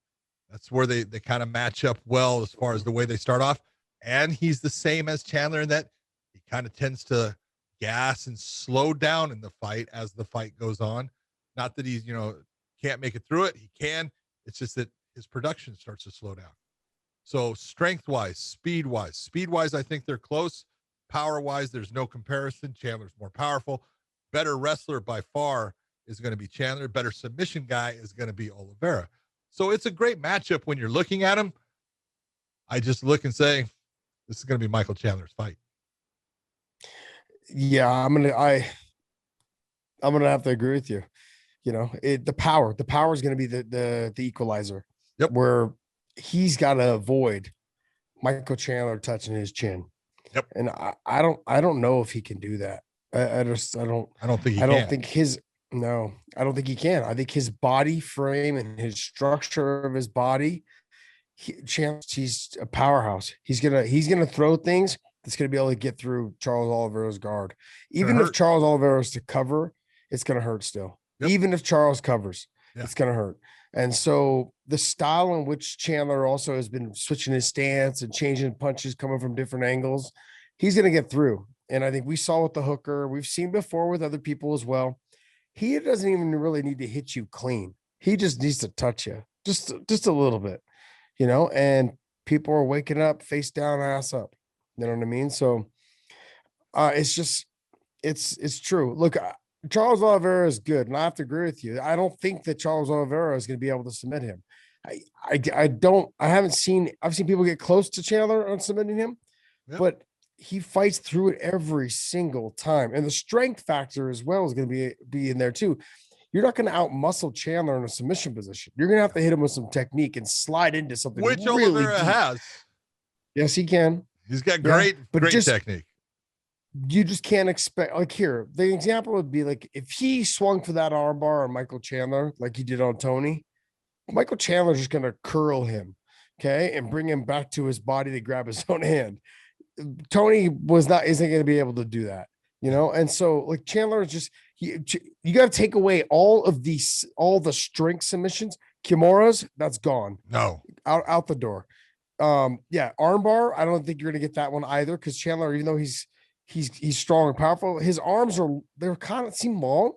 Speaker 2: That's where they kind of match up well as far as the way they start off. And he's the same as Chandler in that he kind of tends to gas and slow down in the fight as the fight goes on. Not that he's, can't make it through it. He can. It's just that his production starts to slow down. So strength-wise, speed-wise, I think they're close. Power-wise, there's no comparison. Chandler's more powerful. Better wrestler by far is going to be Chandler. Better submission guy is going to be Oliveira. So it's a great matchup when you're looking at him. I just look and say, this is going to be Michael Chandler's fight.
Speaker 3: Yeah, I'm gonna have to agree with you. The power is going to be the equalizer.
Speaker 2: Yep.
Speaker 3: Where he's got to avoid Michael Chandler touching his chin.
Speaker 2: Yep.
Speaker 3: And I don't know if he can do that. I don't think he can. I think his body frame and his structure of his body, he's a powerhouse. He's gonna throw things that's gonna be able to get through Charles Oliveira's guard. Even if Charles Oliveira is to cover, it's gonna hurt still. Yep. Even if Charles covers, it's gonna hurt. And so the style in which Chandler also has been switching his stance and changing punches coming from different angles, he's gonna get through. And I think we saw with the hooker, we've seen before with other people as well. He doesn't even really need to hit you clean. He just needs to touch you just a little bit, and people are waking up face down, ass up. You know what I mean? So it's true. Look, Charles Oliveira is good, and I have to agree with you. I don't think that Charles Oliveira is going to be able to submit him. I've seen people get close to Chandler on submitting him, but he fights through it every single time. And the strength factor as well is going to be in there too. You're not going to out-muscle Chandler in a submission position. You're going to have to hit him with some technique and slide into something.
Speaker 2: Which
Speaker 3: really
Speaker 2: Oliveira
Speaker 3: deep.
Speaker 2: has.
Speaker 3: Yes, he can.
Speaker 2: He's got great technique.
Speaker 3: You just can't expect, like here, the example would be like if he swung for that armbar on Michael Chandler, like he did on Tony, Michael Chandler's just going to curl him, and bring him back to his body to grab his own hand. Tony isn't going to be able to do that, and so like Chandler is just you got to take away all the strength submissions, Kimuras, that's gone.
Speaker 2: No,
Speaker 3: out the door. Armbar, I don't think you're going to get that one either because Chandler, even though he's strong and powerful, his arms they're kind of seem long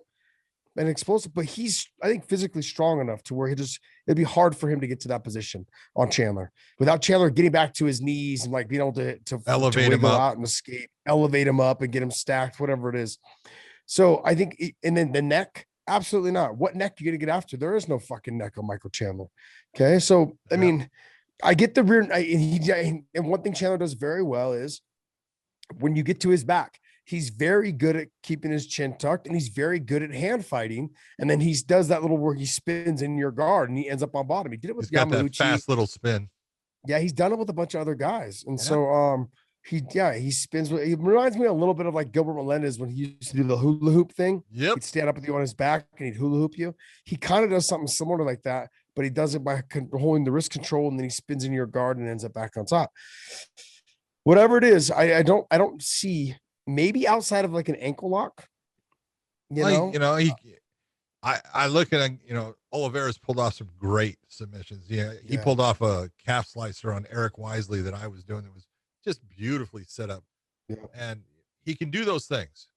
Speaker 3: and explosive, but he's I think physically strong enough to where it'd be hard for him to get to that position on Chandler without Chandler getting back to his knees and like being able to
Speaker 2: elevate him up
Speaker 3: out and escape, elevate him up and get him stacked, whatever it is. So I think, and then the neck, absolutely not. What neck you gonna get after? There is no fucking neck on Michael Chandler. Okay, so I mean, I get the rear, and one thing Chandler does very well is when you get to his back. He's very good at keeping his chin tucked, and he's very good at hand fighting. And then he does that little where he spins in your guard, and he ends up on bottom. He did it with Yamauchi.
Speaker 2: That fast little spin.
Speaker 3: Yeah, he's done it with a bunch of other guys, and so he spins. He reminds me a little bit of like Gilbert Melendez when he used to do the hula hoop thing.
Speaker 2: Yep,
Speaker 3: he'd stand up with you on his back and he'd hula hoop you. He kind of does something similar like that, but he does it by holding the wrist control, and then he spins in your guard and ends up back on top. Whatever it is, I don't see. Maybe outside of like an ankle lock,
Speaker 2: I look at, Oliveira's pulled off some great submissions. Yeah, he pulled off a calf slicer on Eric Wisely that I was doing that was just beautifully set up.
Speaker 3: Yeah.
Speaker 2: And he can do those things.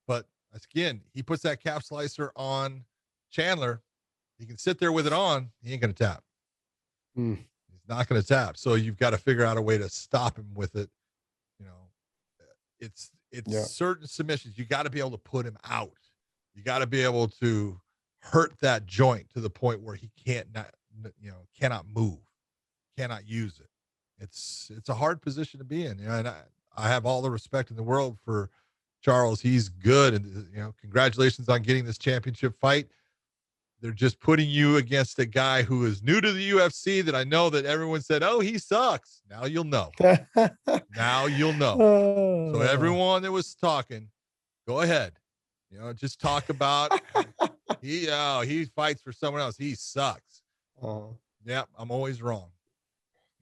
Speaker 2: But again, he puts that calf slicer on Chandler. He can sit there with it on. He ain't going to tap.
Speaker 3: Mm.
Speaker 2: He's not going to tap. So you've got to figure out a way to stop him with it. You know, it's certain submissions. You got to be able to put him out. You got to be able to hurt that joint to the point where he cannot move, cannot use it. It's a hard position to be in. You know, and I have all the respect in the world for Charles. He's good. And, you know, congratulations on getting this championship fight. They're just putting you against a guy who is new to the UFC that I know that everyone said, oh, he sucks. Now you'll know. Now you'll know. So everyone that was talking, go ahead. You know, just talk about he fights for someone else. He sucks. Yeah, I'm always wrong.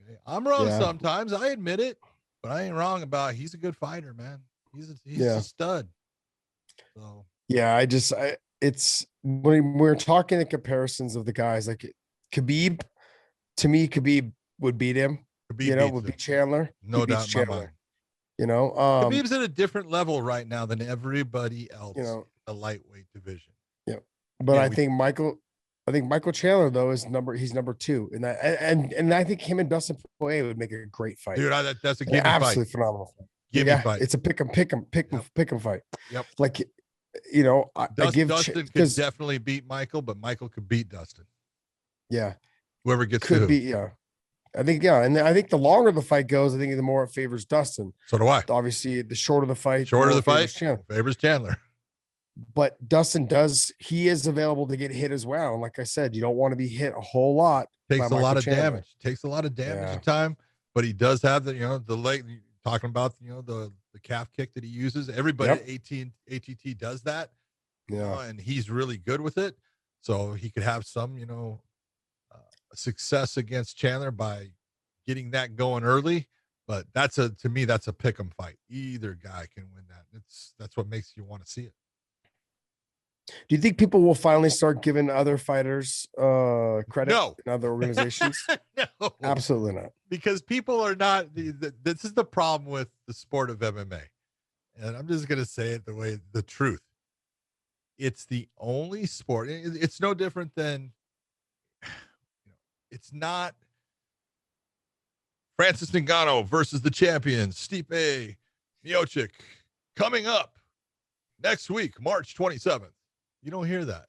Speaker 2: Okay? I'm wrong sometimes. I admit it, but I ain't wrong about he's a good fighter, man. He's a stud. So
Speaker 3: yeah, it's when we're talking the comparisons of the guys, like Khabib, to me, Khabib would beat him.
Speaker 2: Khabib
Speaker 3: would beat Chandler.
Speaker 2: No doubt in my mind.
Speaker 3: You know,
Speaker 2: Khabib's at a different level right now than everybody else. You know, the lightweight division.
Speaker 3: Yeah, but I think Michael Chandler though he's number 2, and I think him and Dustin Poirier would make a great fight.
Speaker 2: Dude, that's a gimme fight.
Speaker 3: Absolutely phenomenal.
Speaker 2: Fight.
Speaker 3: It's a pick 'em fight.
Speaker 2: Yep.
Speaker 3: Like, you know,
Speaker 2: Dustin could definitely beat Michael, but Michael could beat Dustin.
Speaker 3: Yeah.
Speaker 2: Whoever gets
Speaker 3: could
Speaker 2: to
Speaker 3: be. Yeah. I think, and I think the longer the fight goes, I think the more it favors Dustin.
Speaker 2: So do I.
Speaker 3: Obviously, the shorter the fight,
Speaker 2: favors Chandler.
Speaker 3: But Dustin he is available to get hit as well. And like I said, you don't want to be hit a whole lot.
Speaker 2: Takes a lot of damage. Takes a lot of damage at time, but he does have the leg. Talking about the calf kick that he uses. Everybody at ATT does that.
Speaker 3: Yeah,
Speaker 2: and he's really good with it. So he could have some success against Chandler by getting that going early. But to me that's a pick 'em fight. Either guy can win that. That's what makes you want to see it.
Speaker 3: Do you think people will finally start giving other fighters credit in other organizations?
Speaker 2: No,
Speaker 3: absolutely not.
Speaker 2: Because people are not. This is the problem with the sport of MMA, and I'm just gonna say it the truth. It's the only sport. It's no different than. It's not Francis Ngannou versus the champion Stipe Miocic coming up next week, March 27th. You don't hear that.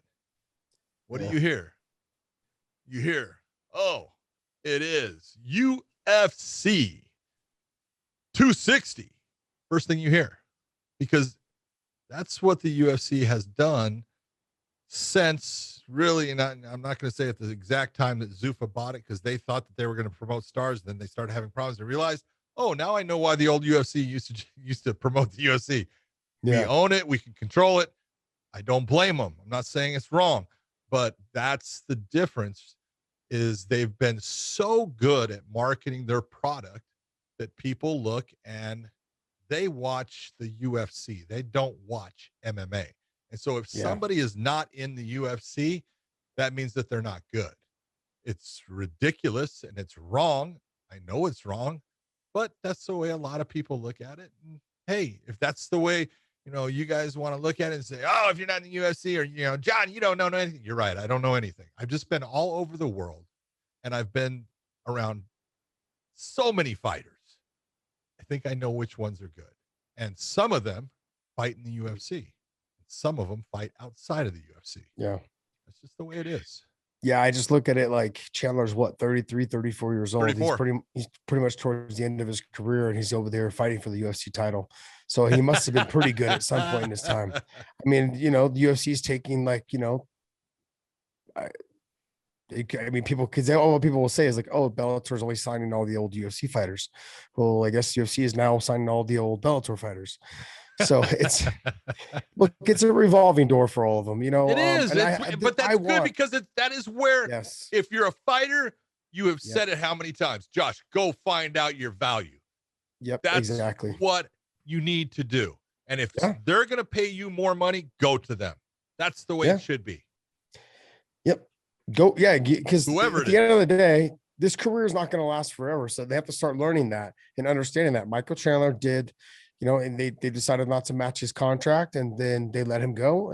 Speaker 2: What do you hear? You hear, oh, it is UFC 260. First thing you hear, because that's what the UFC has done since really, and I'm not going to say at the exact time that Zuffa bought it, because they thought that they were going to promote stars. Then they started having problems. They realized, oh, now I know why the old UFC used to promote the UFC. We own it. We can control it. I don't blame them. I'm not saying it's wrong, but that's the difference. Is they've been so good at marketing their product that people look and they watch the UFC. They don't watch MMA. And so if somebody is not in the UFC, that means that they're not good. It's ridiculous and it's wrong. I know it's wrong, but that's the way a lot of people look at it. And hey, if that's the way, you guys want to look at it and say, oh, if you're not in the UFC or, John, you don't know anything. You're right. I don't know anything. I've just been all over the world and I've been around so many fighters. I think I know which ones are good. And some of them fight in the UFC. Some of them fight outside of the UFC.
Speaker 3: Yeah.
Speaker 2: That's just the way it is.
Speaker 3: Yeah. I just look at it like Chandler's 33, 34 years old.
Speaker 2: 34.
Speaker 3: He's pretty much towards the end of his career and he's over there fighting for the UFC title. So he must have been pretty good at some point in his time. I mean, the UFC is taking people, because all what people will say is like, oh, Bellator's always signing all the old UFC fighters. Well, I guess UFC is now signing all the old Bellator fighters. So it's a revolving door for all of them,
Speaker 2: It is, but that's good because that is where, if you're a fighter, you have said it how many times, Josh, go find out your value.
Speaker 3: Yep,
Speaker 2: that's
Speaker 3: exactly
Speaker 2: what you need to do. And if they're going to pay you more money, go to them. That's the way it should be.
Speaker 3: Yep. Go, yeah, because
Speaker 2: Whoever
Speaker 3: at
Speaker 2: it
Speaker 3: the end of the day, this career is not going to last forever. So they have to start learning that and understanding that. Michael Chandler did, and they decided not to match his contract, and then they let him go.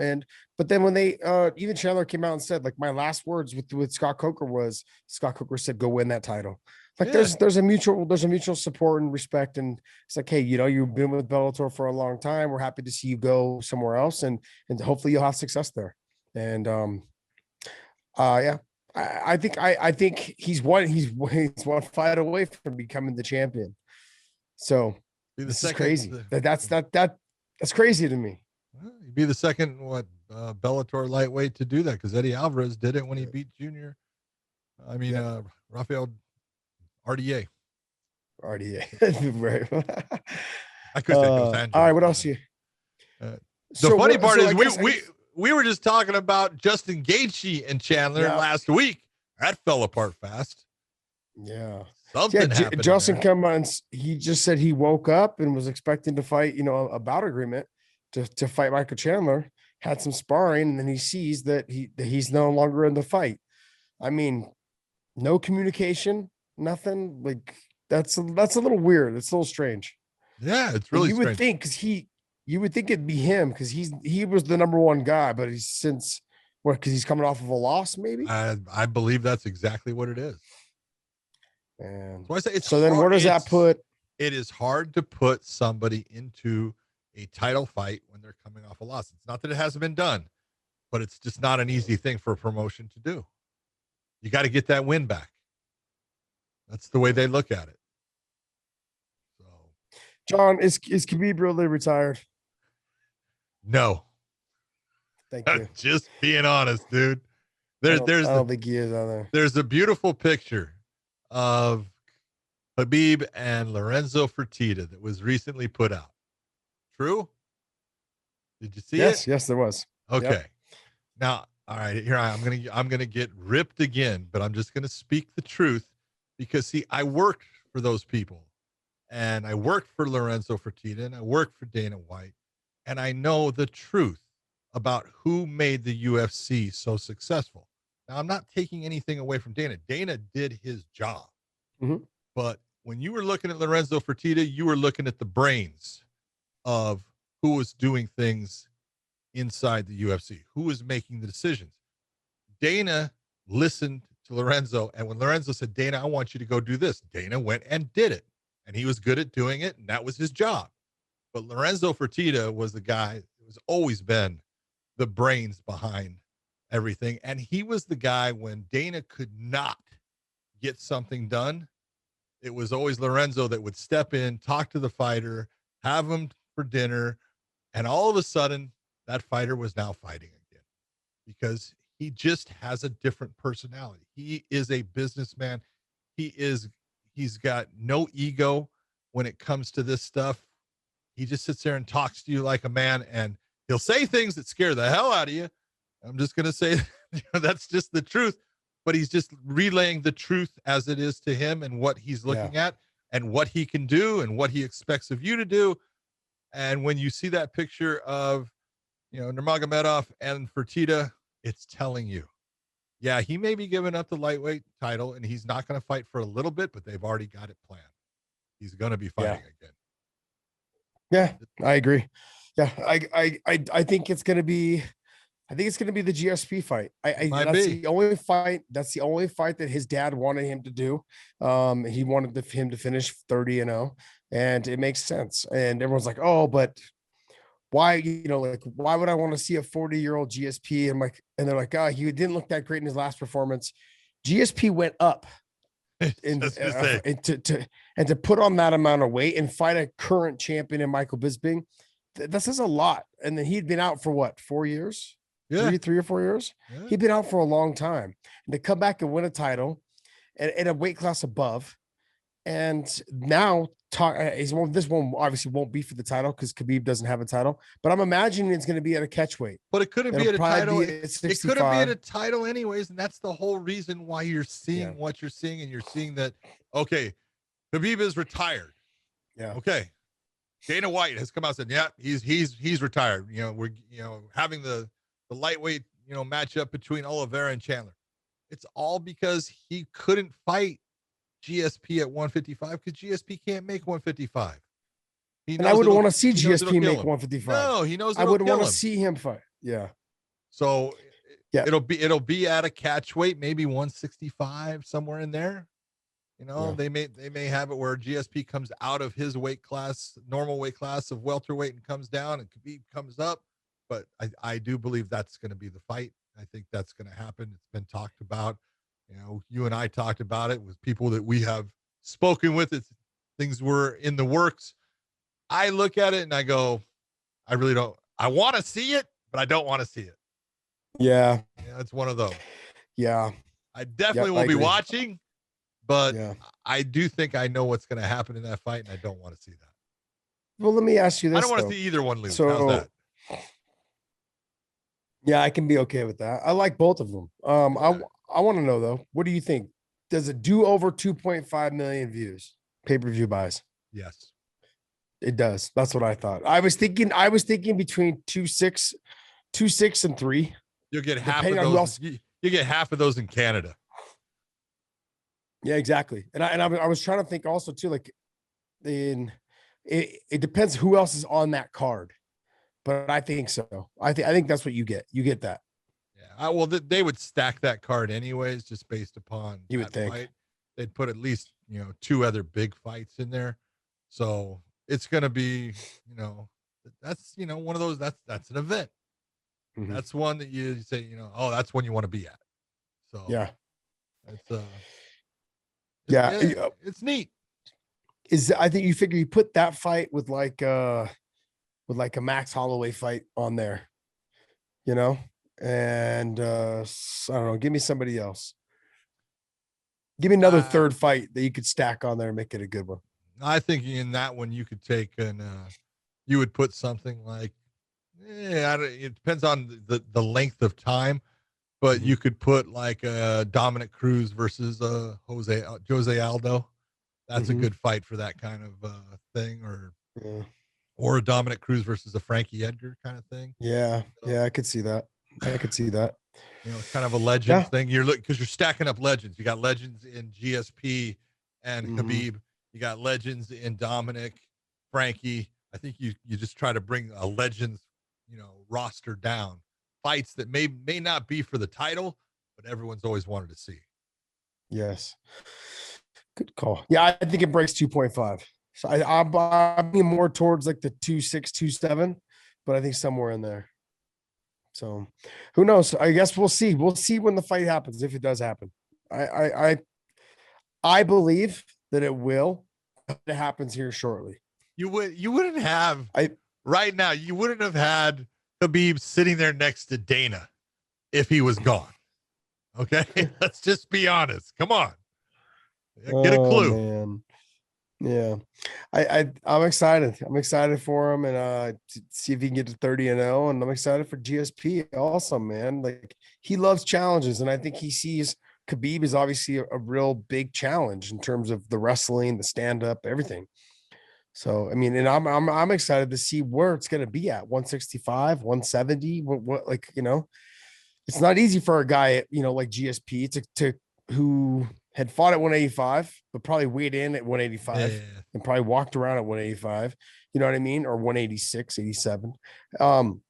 Speaker 3: But then when they even Chandler came out and said, like, my last words with Scott Coker was, Scott Coker said, go win that title. Like,
Speaker 2: Yeah.
Speaker 3: there's a mutual support and respect, and it's like, hey, you've been with Bellator for a long time. We're happy to see you go somewhere else, and hopefully you'll have success there. And yeah, I think he's one fight away from becoming the champion. So this is crazy. That's crazy to me.
Speaker 2: Well, he'd be the second Bellator lightweight to do that, because Eddie Alvarez did it when he beat Junior. I mean, Rafael RDA.
Speaker 3: Right.
Speaker 2: I could say Dos Anjos.
Speaker 3: All right, what else you?
Speaker 2: The funny part is we were just talking about Justin Gaethje and Chandler last week. That fell apart fast.
Speaker 3: Yeah.
Speaker 2: Something happened.
Speaker 3: Justin come on. He just said he woke up and was expecting to fight, a bout agreement to fight Michael Chandler, had some sparring, and then he sees that he's no longer in the fight. I mean, no communication, nothing. Like, that's a little weird. It's a little strange.
Speaker 2: Yeah, it's really
Speaker 3: strange. Would think, because you would think it'd be him, because he was the number one guy, but he's because he's coming off of a loss, maybe.
Speaker 2: I believe that's exactly what it is.
Speaker 3: And
Speaker 2: so I say it's
Speaker 3: so then where does that put?
Speaker 2: It is hard to put somebody into a title fight when they're coming off a loss. It's not that it hasn't been done, but it's just not an easy thing for a promotion to do. You got to get that win back. That's the way they look at it. So,
Speaker 3: John, is Khabib really retired?
Speaker 2: No.
Speaker 3: Thank you.
Speaker 2: Just being honest, dude.
Speaker 3: I don't think he is on there.
Speaker 2: There's a beautiful picture of Khabib and Lorenzo Fertitta that was recently put out. True? Did you see it?
Speaker 3: Yes, there was.
Speaker 2: Okay.
Speaker 3: Yep.
Speaker 2: Now, all right, here I'm gonna get ripped again, but I'm just gonna speak the truth, because see, I worked for those people, and I worked for Lorenzo Fertitta, and I worked for Dana White, and I know the truth about who made the UFC so successful. Now, I'm not taking anything away from Dana. Dana did his job.
Speaker 3: Mm-hmm.
Speaker 2: But when you were looking at Lorenzo Fertitta, you were looking at the brains of who was doing things inside the UFC, who was making the decisions. Dana listened to Lorenzo, and when Lorenzo said, Dana, I want you to go do this, Dana went and did it. And he was good at doing it, and that was his job. But Lorenzo Fertitta was the guy who's always been the brains behind everything. And he was the guy when Dana could not get something done, it was always Lorenzo that would step in, talk to the fighter, have him for dinner, and all of a sudden that fighter was now fighting again, because he just has a different personality. He is a businessman. He's got no ego when it comes to this stuff. He just sits there and talks to you like a man, and he'll say things that scare the hell out of you. I'm just going to say that's just the truth, but he's just relaying the truth as it is to him, and what he's looking at, and what he can do, and what he expects of you to do. And when you see that picture of, Nurmagomedov and Fertitta, it's telling you, yeah, he may be giving up the lightweight title, and he's not going to fight for a little bit, but they've already got it planned. He's going to be fighting again.
Speaker 3: Yeah, I agree. Yeah, I think it's going to be. I think it's going to be the GSP fight. The only fight. That's the only fight that his dad wanted him to do. He wanted him to finish 30-0, and it makes sense. And everyone's like, "Oh, but why? Why would I want to see a 40-year-old GSP?" And they're like, "Oh, he didn't look that great in his last performance." GSP went up, and to put on that amount of weight and fight a current champion in Michael Bisping, that says a lot. And then he'd been out for what, 4 years? Yeah. Three or 4 years. Yeah. He'd been out for a long time, and to come back and win a title at a weight class above, and now this one obviously won't be for the title because Khabib doesn't have a title, but I'm imagining it's going to be at a catch weight.
Speaker 2: But it couldn't be at a title. It couldn't be at a title anyways, and that's the whole reason why you're seeing what you're seeing, and you're seeing that, okay, Khabib is retired.
Speaker 3: Yeah.
Speaker 2: Okay. Dana White has come out and said, yeah, he's retired. We're having the lightweight, matchup between Oliveira and Chandler. It's all because he couldn't fight GSP at 155 because GSP can't make 155.
Speaker 3: And I wouldn't want to see
Speaker 2: he knows it'll
Speaker 3: GSP
Speaker 2: kill
Speaker 3: make
Speaker 2: him.
Speaker 3: 155.
Speaker 2: No, he knows
Speaker 3: I
Speaker 2: it'll
Speaker 3: wouldn't
Speaker 2: kill
Speaker 3: want to
Speaker 2: him.
Speaker 3: see him fight. Yeah.
Speaker 2: So
Speaker 3: yeah,
Speaker 2: it'll be at a catch weight, maybe 165, somewhere in there. You know, they may have it where GSP comes out of his weight class, normal weight class of welterweight, and comes down, and Khabib comes up. But I do believe that's going to be the fight. I think that's going to happen. It's been talked about. You know, you and I talked about it with people that we have spoken with. Things were in the works. I look at it and I go, I really don't. I want to see it, but I don't want to see it.
Speaker 3: Yeah,
Speaker 2: it's one of those.
Speaker 3: Yeah,
Speaker 2: I definitely will be watching, but
Speaker 3: yeah.
Speaker 2: I do think I know what's going to happen in that fight, and I don't want to see that.
Speaker 3: Well, let me ask you this.
Speaker 2: I don't want to see either one lose.
Speaker 3: So,
Speaker 2: how's that?
Speaker 3: Yeah, I can be okay with that. I like both of them. I want to know though, what do you think? Does it do over 2.5 million views? Pay-per-view buys?
Speaker 2: Yes.
Speaker 3: It does. That's what I thought. I was thinking between 2.6 and 3.
Speaker 2: You'll get half of those. You get half of those in Canada.
Speaker 3: Yeah, exactly. And I was trying to think also too, like it depends who else is on that card, but I think so. I think that's what you get. You get that.
Speaker 2: Yeah. Well, they would stack that card anyways, just based upon
Speaker 3: you would think
Speaker 2: fight. They'd put at least 2 other big fights in there, so it's going to be that's one of those that's an event. Mm-hmm. That's one that you say oh, that's one you want to be at. So
Speaker 3: yeah,
Speaker 2: it's neat.
Speaker 3: I think you figure you put that fight with like a Max Holloway fight on there, and I don't know, give me somebody else. Give me another third fight that you could stack on there and make it a good one.
Speaker 2: I think in that one you could take you would put something like, it depends on the length of time, but you could put like Dominic Cruz versus Jose Aldo. That's a good fight for that kind of thing, or a Dominic Cruz versus a Frankie Edgar kind of thing.
Speaker 3: Yeah, yeah, I could see that.
Speaker 2: Kind of a legend thing. You're looking because you're stacking up legends. You got legends in GSP and Khabib. You got legends in Dominic, Frankie. I think you just try to bring a legends, roster down. Fights that may not be for the title, but everyone's always wanted to see.
Speaker 3: Yes. Good call. Yeah, I think it breaks 2.5. So I'm being more towards like the 2.6, 2.7, but I think somewhere in there. So who knows? I guess we'll see. We'll see when the fight happens, if it does happen. I believe that it will. It happens here shortly.
Speaker 2: You wouldn't have right now. You wouldn't have had Khabib sitting there next to Dana if he was gone. Okay, let's just be honest. Come on, get a clue.
Speaker 3: Man. Yeah, I'm excited. I'm excited for him, and to see if he can get to 30-0. And I'm excited for GSP also, man. Like, he loves challenges, and I think he sees Khabib is obviously a real big challenge in terms of the wrestling, the stand-up, everything. So, I mean, and I'm excited to see where it's going to be at 165, 170. What it's not easy for a guy, like GSP to who had fought at 185, but probably weighed in at 185 and probably walked around at 185. You know what I mean? Or 186, 87. And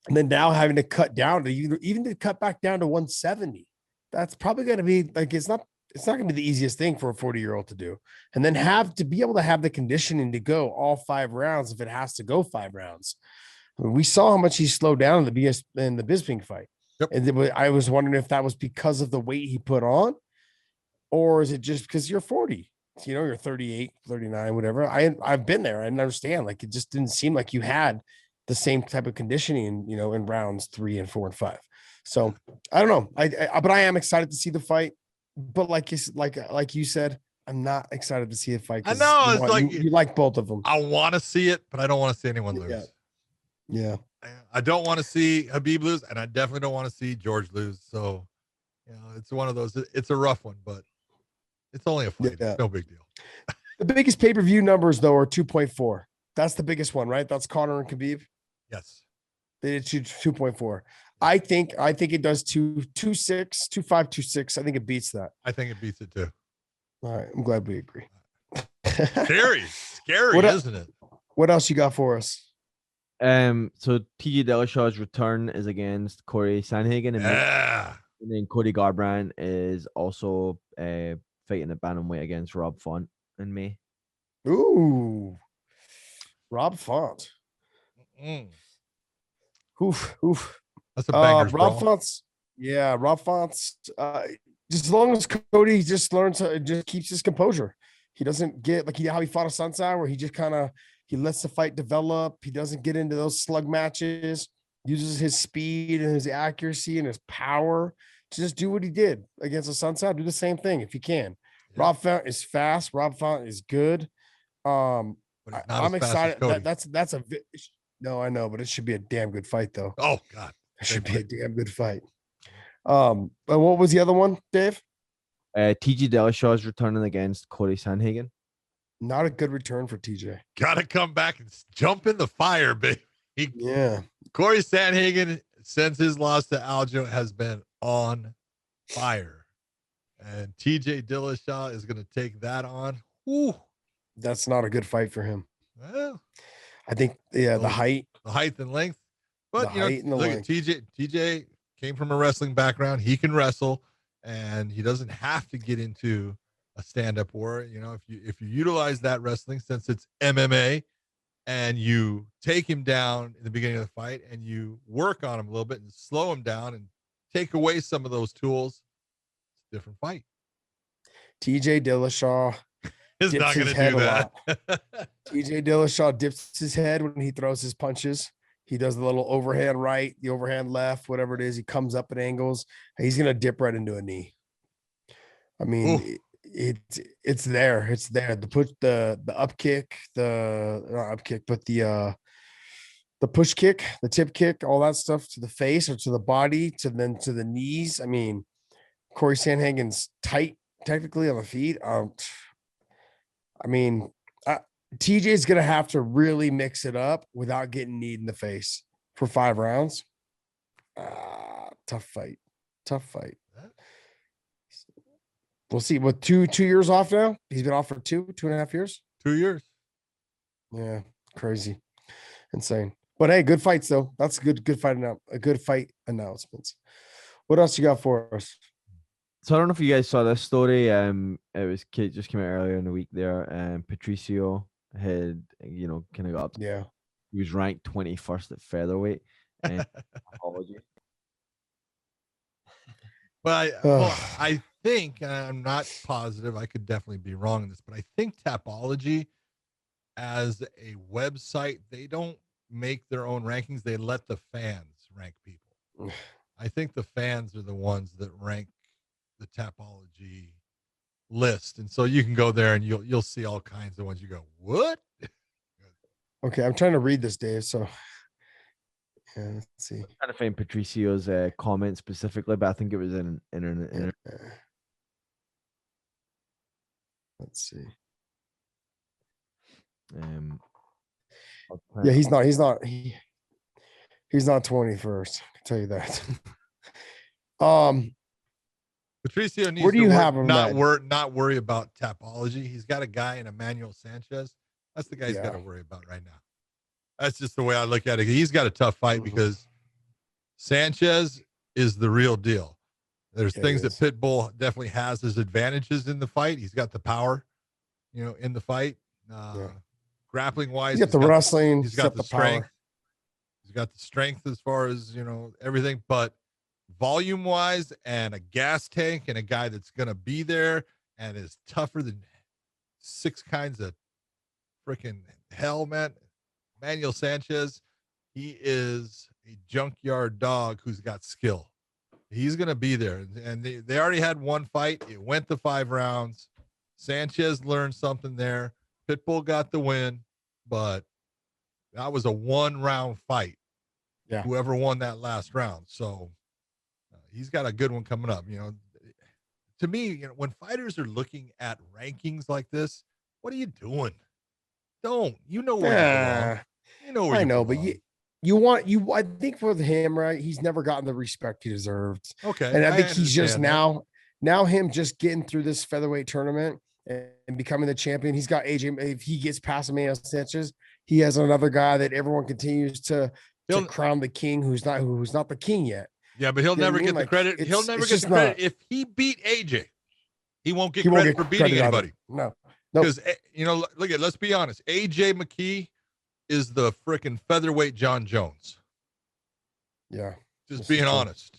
Speaker 3: then now having to cut down to even to cut back down to 170. That's probably going to be like, it's not going to be the easiest thing for a 40-year-old to do. And then have to be able to have the conditioning to go all 5 rounds if it has to go 5 rounds. I mean, we saw how much he slowed down in the Bisping fight. Yep. And I was wondering if that was because of the weight he put on, or is it just because you're 40? You're 38, 39, whatever. I've been there. I understand. Like, it just didn't seem like you had the same type of conditioning, in rounds 3 and 4 and 5. So I don't know. But I am excited to see the fight. But like you said, I'm not excited to see the fight.
Speaker 2: I know
Speaker 3: you like both of them.
Speaker 2: I want to see it, but I don't want to see anyone lose.
Speaker 3: Yeah.
Speaker 2: I don't want to see Khabib lose, and I definitely don't want to see George lose. So, it's one of those. It's a rough one, but it's only a fight. Yeah. It's no big deal.
Speaker 3: The biggest pay-per-view numbers, though, are 2.4. That's the biggest one, right? That's Conor and Khabib.
Speaker 2: Yes.
Speaker 3: They did 2.4. I think it does 2.26, 2.5, 2.6. I think it beats that.
Speaker 2: I think it beats it too.
Speaker 3: All right. I'm glad we agree.
Speaker 2: Scary, isn't it?
Speaker 3: What else you got for us?
Speaker 4: So TJ Dillashaw's return is against Corey Sandhagen, and then Cody Garbrandt is also fighting at bantamweight against Rob Font in May.
Speaker 3: Ooh, Rob Font. Oof.
Speaker 2: That's a bangers,
Speaker 3: Rob Font's. Yeah, Rob Font's. Just as long as Cody just learns to just keeps his composure. He doesn't get like how he fought a Sunside, where he just kind of he lets the fight develop. He doesn't get into those slug matches. Uses his speed and his accuracy and his power to just do what he did against the Sunside. Do the same thing if you can. Yeah. Rob Font is fast. Rob Font is good. I'm excited. That's a no, I know, but it should be a damn good fight though.
Speaker 2: Oh God,
Speaker 3: it should be a damn good fight. But what was the other one, Dave?
Speaker 4: TJ Dillashaw is returning against Corey Sandhagen.
Speaker 3: Not a good return for TJ.
Speaker 2: Gotta come back and jump in the fire, baby.
Speaker 3: Yeah.
Speaker 2: Corey Sandhagen, since his loss to Aljo, has been on fire. And TJ Dillashaw is going to take that on. Ooh.
Speaker 3: That's not a good fight for him.
Speaker 2: Well,
Speaker 3: I think, the height.
Speaker 2: The height and length. But,
Speaker 3: look
Speaker 2: at TJ came from a wrestling background. He can wrestle, and he doesn't have to get into a stand-up war. If you utilize that wrestling, since it's MMA, and you take him down in the beginning of the fight and you work on him a little bit and slow him down and take away some of those tools, it's a different fight.
Speaker 3: TJ Dillashaw
Speaker 2: is not going to do that.
Speaker 3: TJ Dillashaw dips his head when he throws his punches. He does the little overhand right, the overhand left, whatever it is. He comes up at angles. He's going to dip right into a knee. I mean, it's there. It's there. The up kick, not up kick, but the push kick, the tip kick, all that stuff to the face or to the body, to the knees. I mean, Corey Sandhagen's tight technically on the feet. TJ's gonna have to really mix it up without getting kneed in the face for 5 rounds. Tough fight. We'll see. With 2 years off now, he's been off for 2.5 years.
Speaker 2: 2 years.
Speaker 3: Yeah, crazy, insane. But hey, good fights though. That's good fight. A good fight announcements. What else you got for us?
Speaker 4: So I don't know if you guys saw this story. It just came out earlier in the week there. Patricio had kind of got up.
Speaker 3: Yeah,
Speaker 4: he was ranked 21st at featherweight. And apology.
Speaker 2: But I think, and I'm not positive, I could definitely be wrong in this, but I think Tapology as a website, they don't make their own rankings. They let the fans rank people. I think the fans are the ones that rank the Tapology list. And so you can go there and you'll see all kinds of ones. You go, what?
Speaker 3: Okay, I'm trying to read this, Dave. So yeah, let's see.
Speaker 4: I'm trying to find Patricio's comment specifically, but I think it was in internet.
Speaker 3: Let's see.
Speaker 4: Yeah,
Speaker 3: he's not 21st. I can tell you that.
Speaker 2: Patricio needs
Speaker 3: where do you have him?
Speaker 2: Not worry about Tapology. He's got a guy in Emmanuel Sanchez. That's the guy he's got to worry about right now. That's just the way I look at it. He's got a tough fight because Sanchez is the real deal. There's things that Pitbull definitely has as advantages in the fight. He's got the power, in the fight. Grappling wise,
Speaker 3: he's got the wrestling.
Speaker 2: He's got the strength. Power. He's got the strength as far as, everything, but volume wise and a gas tank and a guy that's going to be there and is tougher than 6 kinds of freaking hell, man. Manuel Sanchez, he is a junkyard dog who's got skill. He's going to be there. And they already had one fight. It went to 5 rounds. Sanchez learned something there. Pitbull got the win, but that was a 1-round fight.
Speaker 3: Yeah.
Speaker 2: Whoever won that last round. So he's got a good one coming up. To me, when fighters are looking at rankings like this, what are you doing? Don't. Where you belong.
Speaker 3: I know, but I think for him, right? He's never gotten the respect he deserved.
Speaker 2: Okay.
Speaker 3: And I think he's just
Speaker 2: understand
Speaker 3: now him just getting through this featherweight tournament and becoming the champion. He's got AJ. If he gets past Emmanuel Sanchez, he has another guy that everyone continues to crown the king who's not the king yet.
Speaker 2: Yeah, but he'll never get the credit. He'll never get the credit. If he beat AJ, he won't get credit for beating anybody.
Speaker 3: No.
Speaker 2: Because, let's be honest. AJ McKee is the freaking featherweight John Jones.
Speaker 3: Yeah.
Speaker 2: Just being honest.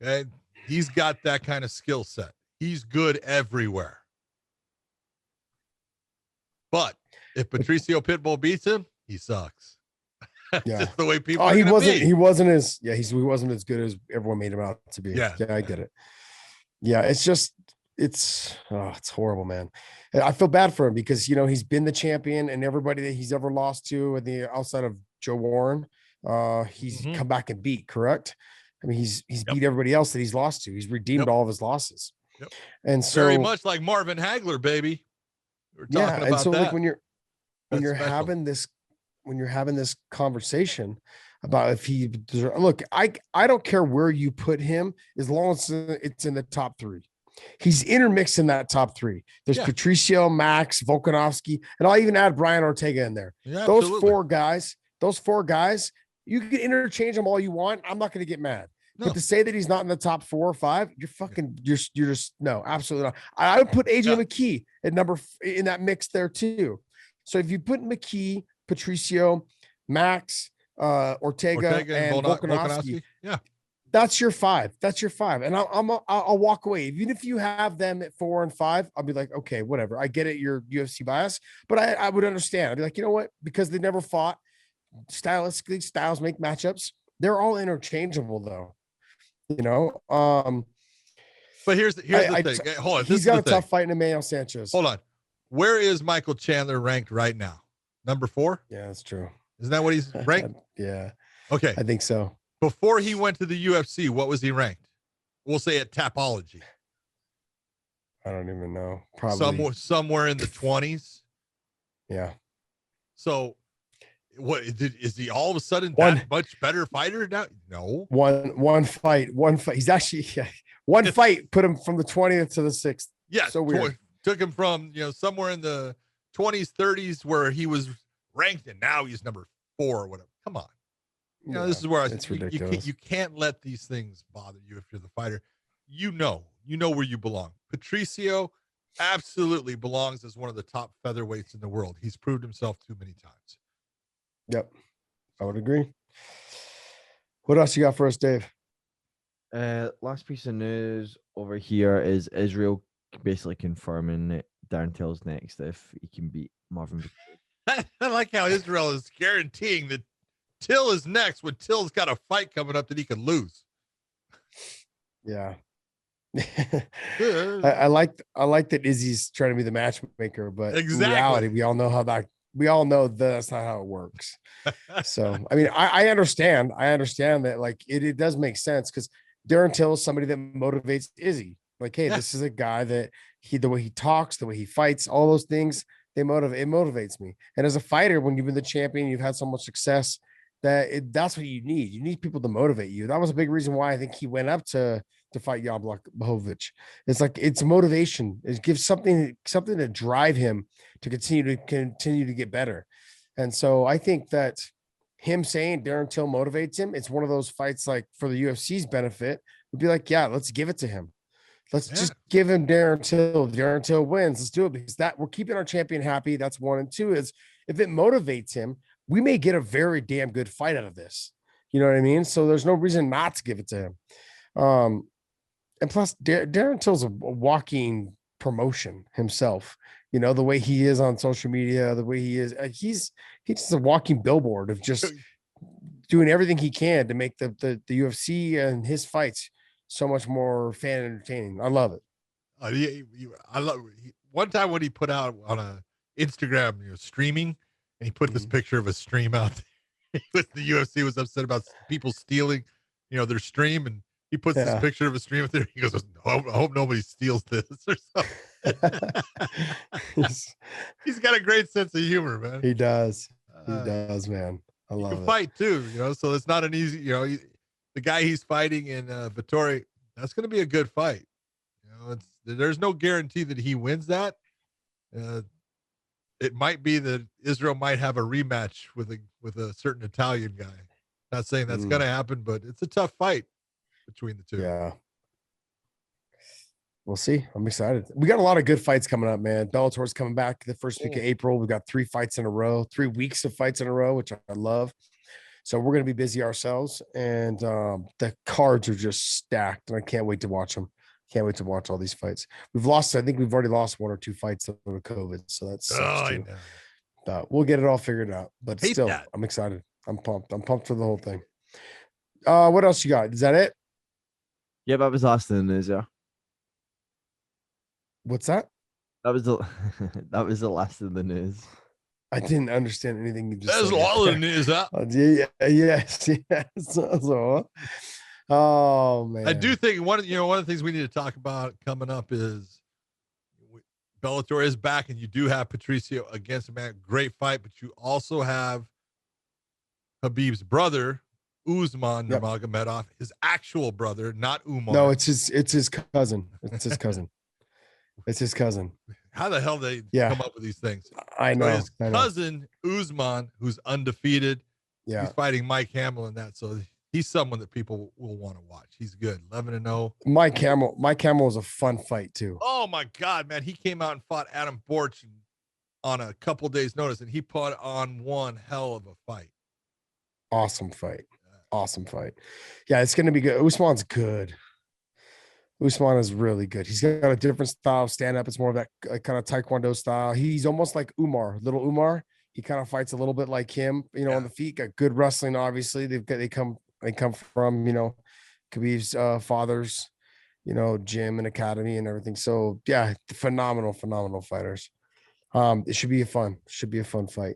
Speaker 2: Okay. He's got that kind of skill set. He's good everywhere. But if Patricio Pitbull beats him, he sucks.
Speaker 3: Yeah.
Speaker 2: Just the way people
Speaker 3: he wasn't as good as everyone made him out to be.
Speaker 2: Yeah,
Speaker 3: I get it. Yeah, it's horrible, man. I feel bad for him because he's been the champion, and everybody that he's ever lost to outside of Joe Warren, he's come back and beat, correct? I mean, he's beat everybody else that he's lost to. He's redeemed all of his losses.
Speaker 2: Yep.
Speaker 3: And so
Speaker 2: very much like Marvin Hagler, baby. We're talking about
Speaker 3: and so
Speaker 2: that.
Speaker 3: like when you're having this conversation about if he look, I don't care where you put him as long as it's in the top 3. He's intermixed in that top 3. There's Patricio, Max, Volkanovski, and I'll even add Brian Ortega in there.
Speaker 2: Yeah,
Speaker 3: those
Speaker 2: absolutely.
Speaker 3: four guys, you can interchange them all you want. I'm not going to get mad. No. But to say that he's not in the top 4 or 5, you're just no, absolutely not. I would put AJ McKee at in that mix there too. So if you put McKee, Patricio, Max, Ortega and Volkanovski, that's your 5. That's your 5. And I'll walk away. Even if you have them at 4 and 5, I'll be like, okay, whatever. I get it. Your UFC bias, but I would understand. I'd be like, you know what? Because they never fought. Stylistically, styles make matchups. They're all interchangeable though.
Speaker 2: But here's the thing. Hold on.
Speaker 3: He's got a tough fight in Emmanuel Sanchez.
Speaker 2: Hold on. Where is Michael Chandler ranked right now? Number 4?
Speaker 3: Yeah, that's true.
Speaker 2: Isn't that what he's ranked?
Speaker 3: Yeah.
Speaker 2: Okay.
Speaker 3: I think so.
Speaker 2: Before he went to the UFC, what was he ranked? We'll say at Tapology.
Speaker 3: I don't even know. Probably
Speaker 2: somewhere in the 20s.
Speaker 3: Yeah. So
Speaker 2: what is he all of a sudden that much better fighter now? No.
Speaker 3: One fight. He's actually one fight put him from the 20th to the 6th.
Speaker 2: Yeah.
Speaker 3: So weird.
Speaker 2: Took him from somewhere in the 20s, 30s where he was ranked, and now he's number 4 or whatever. Come on. This is where it's ridiculous. You can't let these things bother you if you're the fighter. You know where you belong. Patricio absolutely belongs as one of the top featherweights in the world. He's proved himself too many times.
Speaker 3: Yep. I would agree. What else you got for us, Dave?
Speaker 4: Last piece of news over here is Israel basically confirming that Darren Till's next if he can beat Marvin.
Speaker 2: I like how Israel is guaranteeing that Till is next when Till's got a fight coming up that he could lose.
Speaker 3: Yeah. I like that Izzy's trying to be the matchmaker, but in reality, we all know that's not how it works. So, I mean, I understand that like it does make sense because Darren Till is somebody that motivates Izzy. Like, hey, this is a guy that the way he talks, the way he fights, all those things, it motivates me. And as a fighter, when you've been the champion, you've had so much success that's what you need. You need people to motivate you. That was a big reason why I think he went up to fight Jan Blachowicz. It's like, it's motivation. It gives something to drive him to continue to get better. And so I think that him saying Darren Till motivates him, it's one of those fights like for the UFC's benefit would be like, yeah, let's give it to him. Let's just give him Darren Till. Darren Till wins. Let's do it because we're keeping our champion happy. That's 1. And 2 is if it motivates him, we may get a very damn good fight out of this. You know what I mean? So there's no reason not to give it to him. And plus Darren Till's a walking promotion himself, the way he is on social media, the way he is, he's just a walking billboard of just doing everything he can to make the UFC and his fights so much more fan entertaining. I love it.
Speaker 2: I love one time when he put out on a Instagram, streaming, and he put this picture of a stream out there. The UFC was upset about people stealing, their stream, and he puts this picture of a stream out there. He goes, I hope nobody steals this or something. He's got a great sense of humor, man.
Speaker 3: He does. He does, man. I
Speaker 2: He
Speaker 3: love
Speaker 2: can
Speaker 3: it.
Speaker 2: fight too, so it's not an easy, the guy he's fighting in Vittori, that's going to be a good fight. There's no guarantee that he wins that. It might be that Israel might have a rematch with a certain Italian guy. Not saying that's going to happen, but it's a tough fight between the two.
Speaker 3: Yeah. We'll see. I'm excited. We got a lot of good fights coming up, man. Bellator's coming back the first week of April. We've got 3 fights in a row, 3 weeks of fights in a row, which I love. So we're going to be busy ourselves. And the cards are just stacked. And I can't wait to watch them. Can't wait to watch all these fights. I think we've already lost 1 or 2 fights over COVID. So that's too. We'll get it all figured out. But still, I'm excited. I'm pumped. I'm pumped for the whole thing. What else you got? Is that it?
Speaker 4: Yeah, that was last in the news, yeah.
Speaker 3: What's that?
Speaker 4: That was the that was the last of the news.
Speaker 3: I didn't understand anything you just
Speaker 2: said. That's all the news, huh?
Speaker 3: Yes. So, oh man.
Speaker 2: I do think one of the things we need to talk about coming up is Bellator is back, and you do have Patricio against a man. Great fight, but you also have Khabib's brother, Usman Nurmagomedov, his actual brother, not Umar.
Speaker 3: No, it's his cousin. It's his cousin. It's his cousin.
Speaker 2: How the hell they come up with these things?
Speaker 3: I know.
Speaker 2: So his cousin, Usman, who's undefeated, he's fighting Mike Hamill in that. So he's someone that people will want to watch. He's good. 11-0.
Speaker 3: Mike Hamill was a fun fight too.
Speaker 2: Oh my God, man. He came out and fought Adam Borch on a couple days notice, and he put on one hell of a fight.
Speaker 3: Awesome fight. Yeah, it's going to be good. Usman's good. Usman is really good. He's got a different style of stand-up. It's more of that kind of Taekwondo style. He's almost like little Umar. He kind of fights a little bit like him, on the feet. Got good wrestling, obviously. They come from, Khabib's father's, gym and academy and everything. So yeah, phenomenal fighters. It should be a fun fight.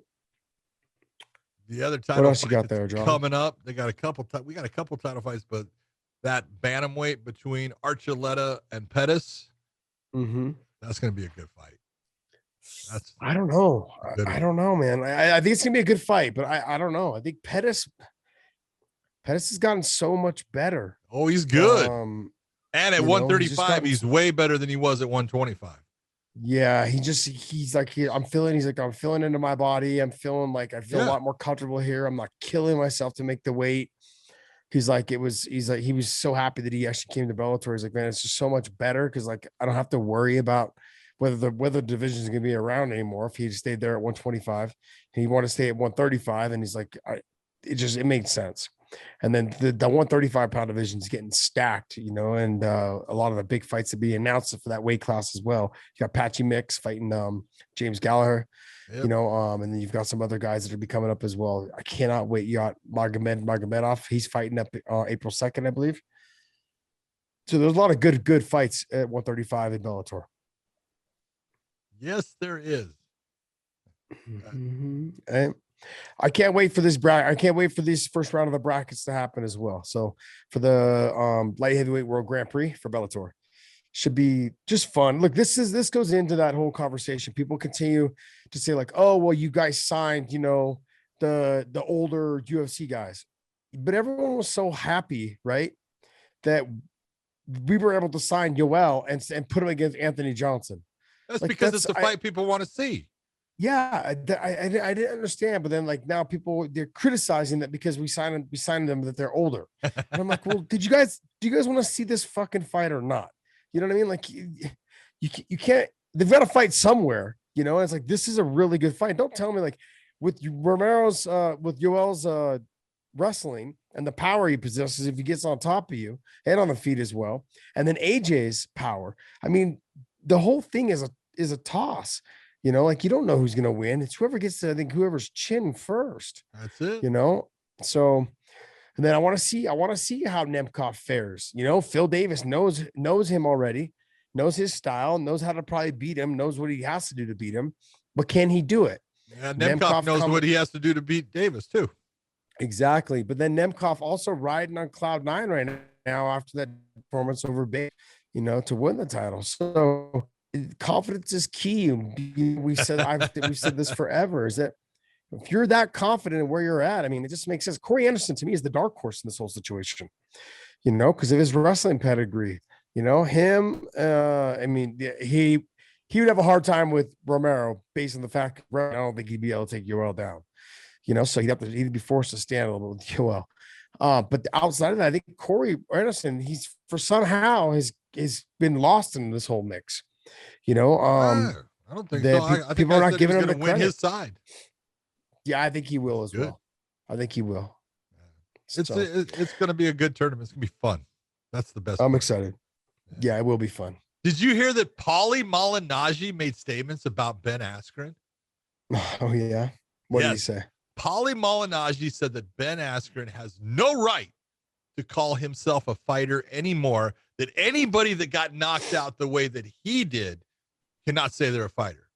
Speaker 2: The other title
Speaker 3: what else you got there, John?
Speaker 2: Coming up, we got a couple title fights, but that bantamweight between Archuleta and Pettis, that's going to be a good fight.
Speaker 3: I don't know. I don't know, man. I think it's going to be a good fight, but I don't know. I think Pettis has gotten so much better.
Speaker 2: Oh, he's good. And at 135, he's way better than he was at 125.
Speaker 3: Yeah, he's like, I'm feeling into my body. I'm feeling like I feel a lot more comfortable here. I'm not killing myself to make the weight. He's like, he was so happy that he actually came to Bellator. He's like, man, it's just so much better because like I don't have to worry about whether the division is going to be around anymore. If he just stayed there at 125 and he wanted to stay at 135, and he's like, it made sense. And then the 135-pound division is getting stacked, and a lot of the big fights to be announced for that weight class as well. You got Patchy Mix fighting James Gallagher. Yep. And then you've got some other guys that are be coming up as well. I cannot wait. You got Magomedov. He's fighting up April 2nd, I believe. So there's a lot of good fights at 135 in Bellator.
Speaker 2: Yes, there is.
Speaker 3: And I can't wait for this bracket. I can't wait for this first round of the brackets to happen as well. So for the light heavyweight world Grand Prix for Bellator. Should be just fun. Look, this goes into that whole conversation. People continue to say like, oh, well, you guys signed, the older UFC guys, but everyone was so happy, right, that we were able to sign Yoel and put him against Anthony Johnson.
Speaker 2: That's because it's the fight people want to see.
Speaker 3: Yeah, I didn't understand, but then like now they're criticizing that because we signed them that they're older. And I'm like, well, do you guys want to see this fucking fight or not? You know what I mean? Like you can't, they've got to fight somewhere, and it's like, this is a really good fight. Don't tell me like with Yoel's wrestling and the power he possesses, if he gets on top of you and on the feet as well. And then AJ's power. I mean, the whole thing is a toss, like you don't know who's going to win. It's whoever gets to, I think, whoever's chin first.
Speaker 2: That's it.
Speaker 3: So, and then I want to see how Nemkov fares. Phil Davis knows him already, knows his style, knows how to probably beat him, knows what he has to do to beat him, but can he do it?
Speaker 2: Yeah, Nemkov knows what he has to do to beat Davis too.
Speaker 3: Exactly. But then Nemkov also riding on cloud 9 right now after that performance over Bay, to win the title. So confidence is key. We've said this forever, is that If you're that confident in where you're at, I mean, it just makes sense. Corey Anderson to me is the dark horse in this whole situation, because of his wrestling pedigree. Him. I mean, he would have a hard time with Romero based on the fact I don't think he'd be able to take Yoel down. So he'd be forced to stand a little bit with Yoel. But outside of that, I think Corey Anderson, he's for somehow has been lost in this whole mix.
Speaker 2: I don't think so. I think
Speaker 3: people are not giving him the
Speaker 2: win
Speaker 3: credit.
Speaker 2: his side.
Speaker 3: Yeah, I think he will as well. I think he will.
Speaker 2: It's going to be a good tournament. It's going to be fun. That's the best.
Speaker 3: I'm excited. Yeah, it will be fun.
Speaker 2: Did you hear that Paulie Malignaggi made statements about Ben Askren?
Speaker 3: Oh yeah. What did he say?
Speaker 2: Paulie Malignaggi said that Ben Askren has no right to call himself a fighter anymore. That anybody that got knocked out the way that he did cannot say they're a fighter.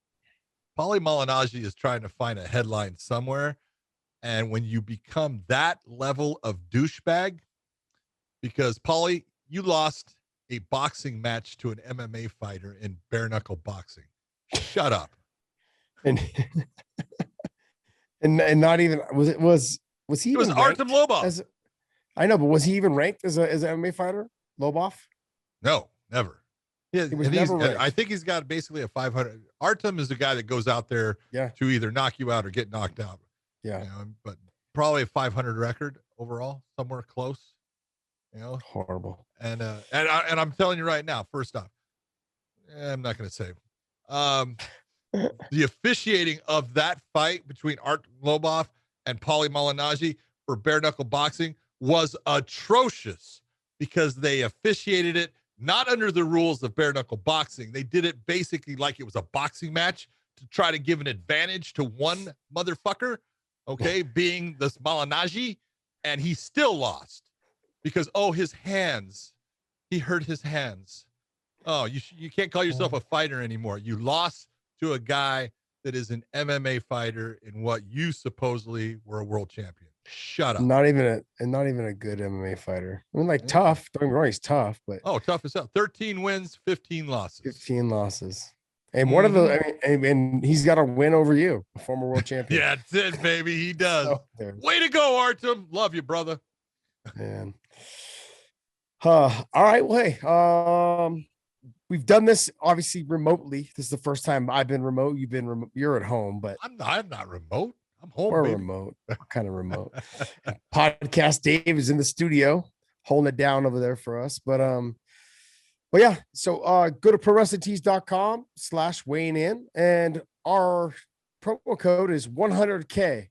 Speaker 2: Paulie Malignaggi is trying to find a headline somewhere. And when you become that level of douchebag, because Paulie, you lost a boxing match to an MMA fighter in bare knuckle boxing. Shut up.
Speaker 3: And not even was he?
Speaker 2: It was Artem Lobov.
Speaker 3: I know, but was he even ranked as an MMA fighter, Lobov?
Speaker 2: No, never. He was
Speaker 3: never ranked.
Speaker 2: I think he's got basically a 500. Artem is the guy that goes out there to either knock you out or get knocked out.
Speaker 3: Yeah,
Speaker 2: but probably a 500 record overall, somewhere close.
Speaker 3: Horrible.
Speaker 2: And I'm telling you right now, first off, I'm not going to say the officiating of that fight between Artem Lobov and Paulie Malignaggi for bare knuckle boxing was atrocious because they officiated it not under the rules of bare knuckle boxing. They did it basically like it was a boxing match to try to give an advantage to one motherfucker, being this Malignaggi, and he still lost. Because, his hands, he hurt his hands. Oh, you can't call yourself a fighter anymore. You lost to a guy that is an MMA fighter in what you supposedly were a world champion. Shut up.
Speaker 3: Not even a good MMA fighter. I mean, tough. Don't get me wrong, he's tough, but
Speaker 2: tough as hell. 13 wins, 15 losses.
Speaker 3: 15 losses. And one of the, and he's got a win over you, a former world champion.
Speaker 2: Yeah, that's it, baby. He does. Way to go, Artem. Love you, brother.
Speaker 3: Man. All right. Well, hey, we've done this obviously remotely. This is the first time I've been remote. You've been remote. You're at home, but
Speaker 2: I'm not remote. I'm home.
Speaker 3: We're
Speaker 2: baby.
Speaker 3: remote. We're kind of remote. Podcast Dave is in the studio holding it down over there for us. But yeah. So go to prowrestlingtees.com/weighing in, and our promo code is 100K.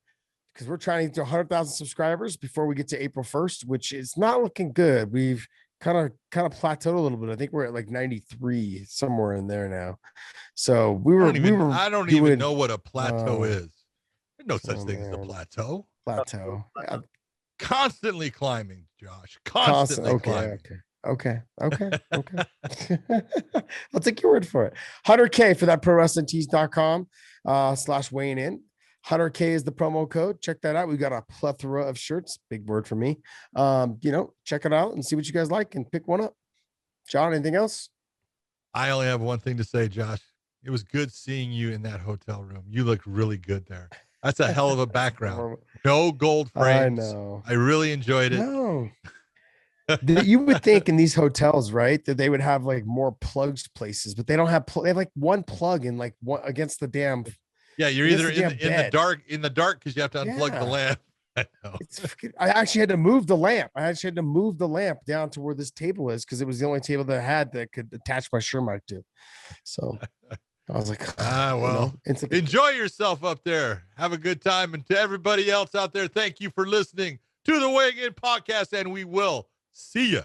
Speaker 3: Because we're trying to get to 100,000 subscribers before we get to April 1st, which is not looking good. We've kind of plateaued a little bit. I think we're at like 93, somewhere in there now. So I don't even
Speaker 2: know what a plateau is. There's no such thing as a plateau.
Speaker 3: Plateau.
Speaker 2: Constantly climbing, Josh. Constantly climbing.
Speaker 3: Okay. I'll take your word for it. 100K for that prowrestlingtees.com/weighing in. 100K is the promo code. Check that out. We've got a plethora of shirts. Big word for me. Check it out and see what you guys like and pick one up. John, anything else?
Speaker 2: I only have one thing to say, Josh. It was good seeing you in that hotel room. You look really good there. That's a hell of a background. No gold frames.
Speaker 3: I know.
Speaker 2: I really enjoyed it.
Speaker 3: No. You would think in these hotels, right, that they would have like more plugs places, but they don't have. They have like one plug in like one against the damn.
Speaker 2: Yeah, you're either in the dark because you have to unplug the lamp.
Speaker 3: I actually had to move the lamp. Down to where this table is because it was the only table that I had that could attach my Shermite to. So I was like,
Speaker 2: enjoy yourself up there. Have a good time. And to everybody else out there, thank you for listening to the Weighing In Podcast, and we will see you